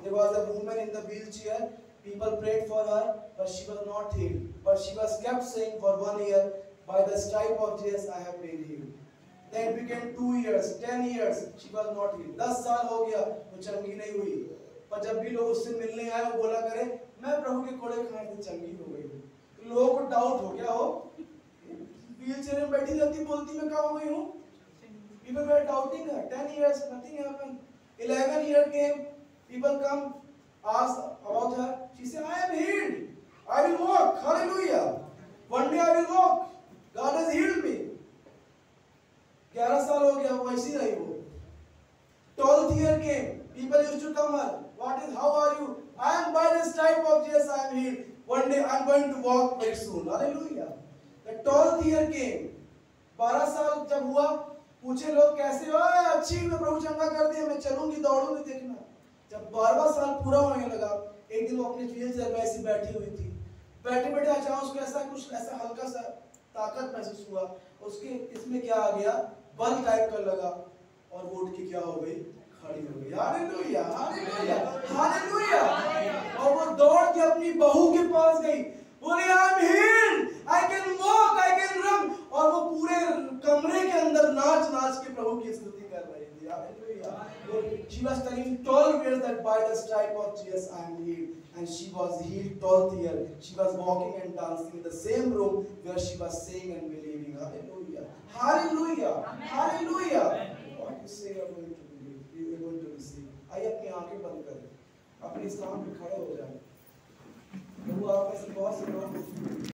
There was a woman in the wheelchair. People prayed for her, but she was not healed. But she was kept saying for 1 year, by the stripe of Jesus I have been healed. Then it became 2 years, 10 years, she was not healed. 10 साल हो गया, वो चंगी नहीं हुई। पर जब भी लोग उससे मिलने आए, वो बोला करे, मैं प्रभु के कोड़े खाने से चंगी हो गई हूँ। तो लोगों को डाउट हो गया हो, व्हीलचेयर में बैठी रहती, बोलती मैं कहाँ हो गई हूँ। People were doubting her. 10 years, nothing happened. 11 years came. People come, ask about her. She said, I am healed. I will walk. Hallelujah. One day I will walk. God has healed me. 11 साल हो गया, वो ऐसी रही वो. 12th year came. People used to come her. What is? How are you? I am by the stripe of Jesus. I am healed. One day I am going to walk very soon. Hallelujah. The 12th year came. 12 साल जब हुआ, पूछे लोग कैसे हो, अच्छी मैं प्रभु चंगा कर दिया, मैं चलूंगी दौड़ूंगी, देखना। जब 12वां साल पूरा होने लगा, एक दिन वो अपनी व्हील चेयर में ऐसी बैठी हुई थी, बैठे बैठे अचानक उसको ऐसा कुछ ऐसा हल्का सा ताकत महसूस हुआ, उसके इसमें क्या आ गया, बल टाइप का लगा, और वो उठ के क्या हो गई, खड़ी हो गई। Hallelujah, hallelujah, hallelujah. और वो दौड़ के अपनी बहू के पास गई, बोली I am heeled, I can walk, I can run, और वो पूरे कमरे के अंदर नाच नाच के प्रभु की स्तुति कर रही थी। Hallelujah. She was telling 12 years that by the stripe of Jesus I am healed, and she was healed 12th year. She was walking and dancing in the same room where she was saying and believing. Hallelujah, hallelujah, hallelujah. What you say are going to believe, you are going to receive. आइए अपनी आंखें बंद करें, अपने स्थान पे खड़े हो जाएं। प्रभु आप ऐसे बहुत से लोग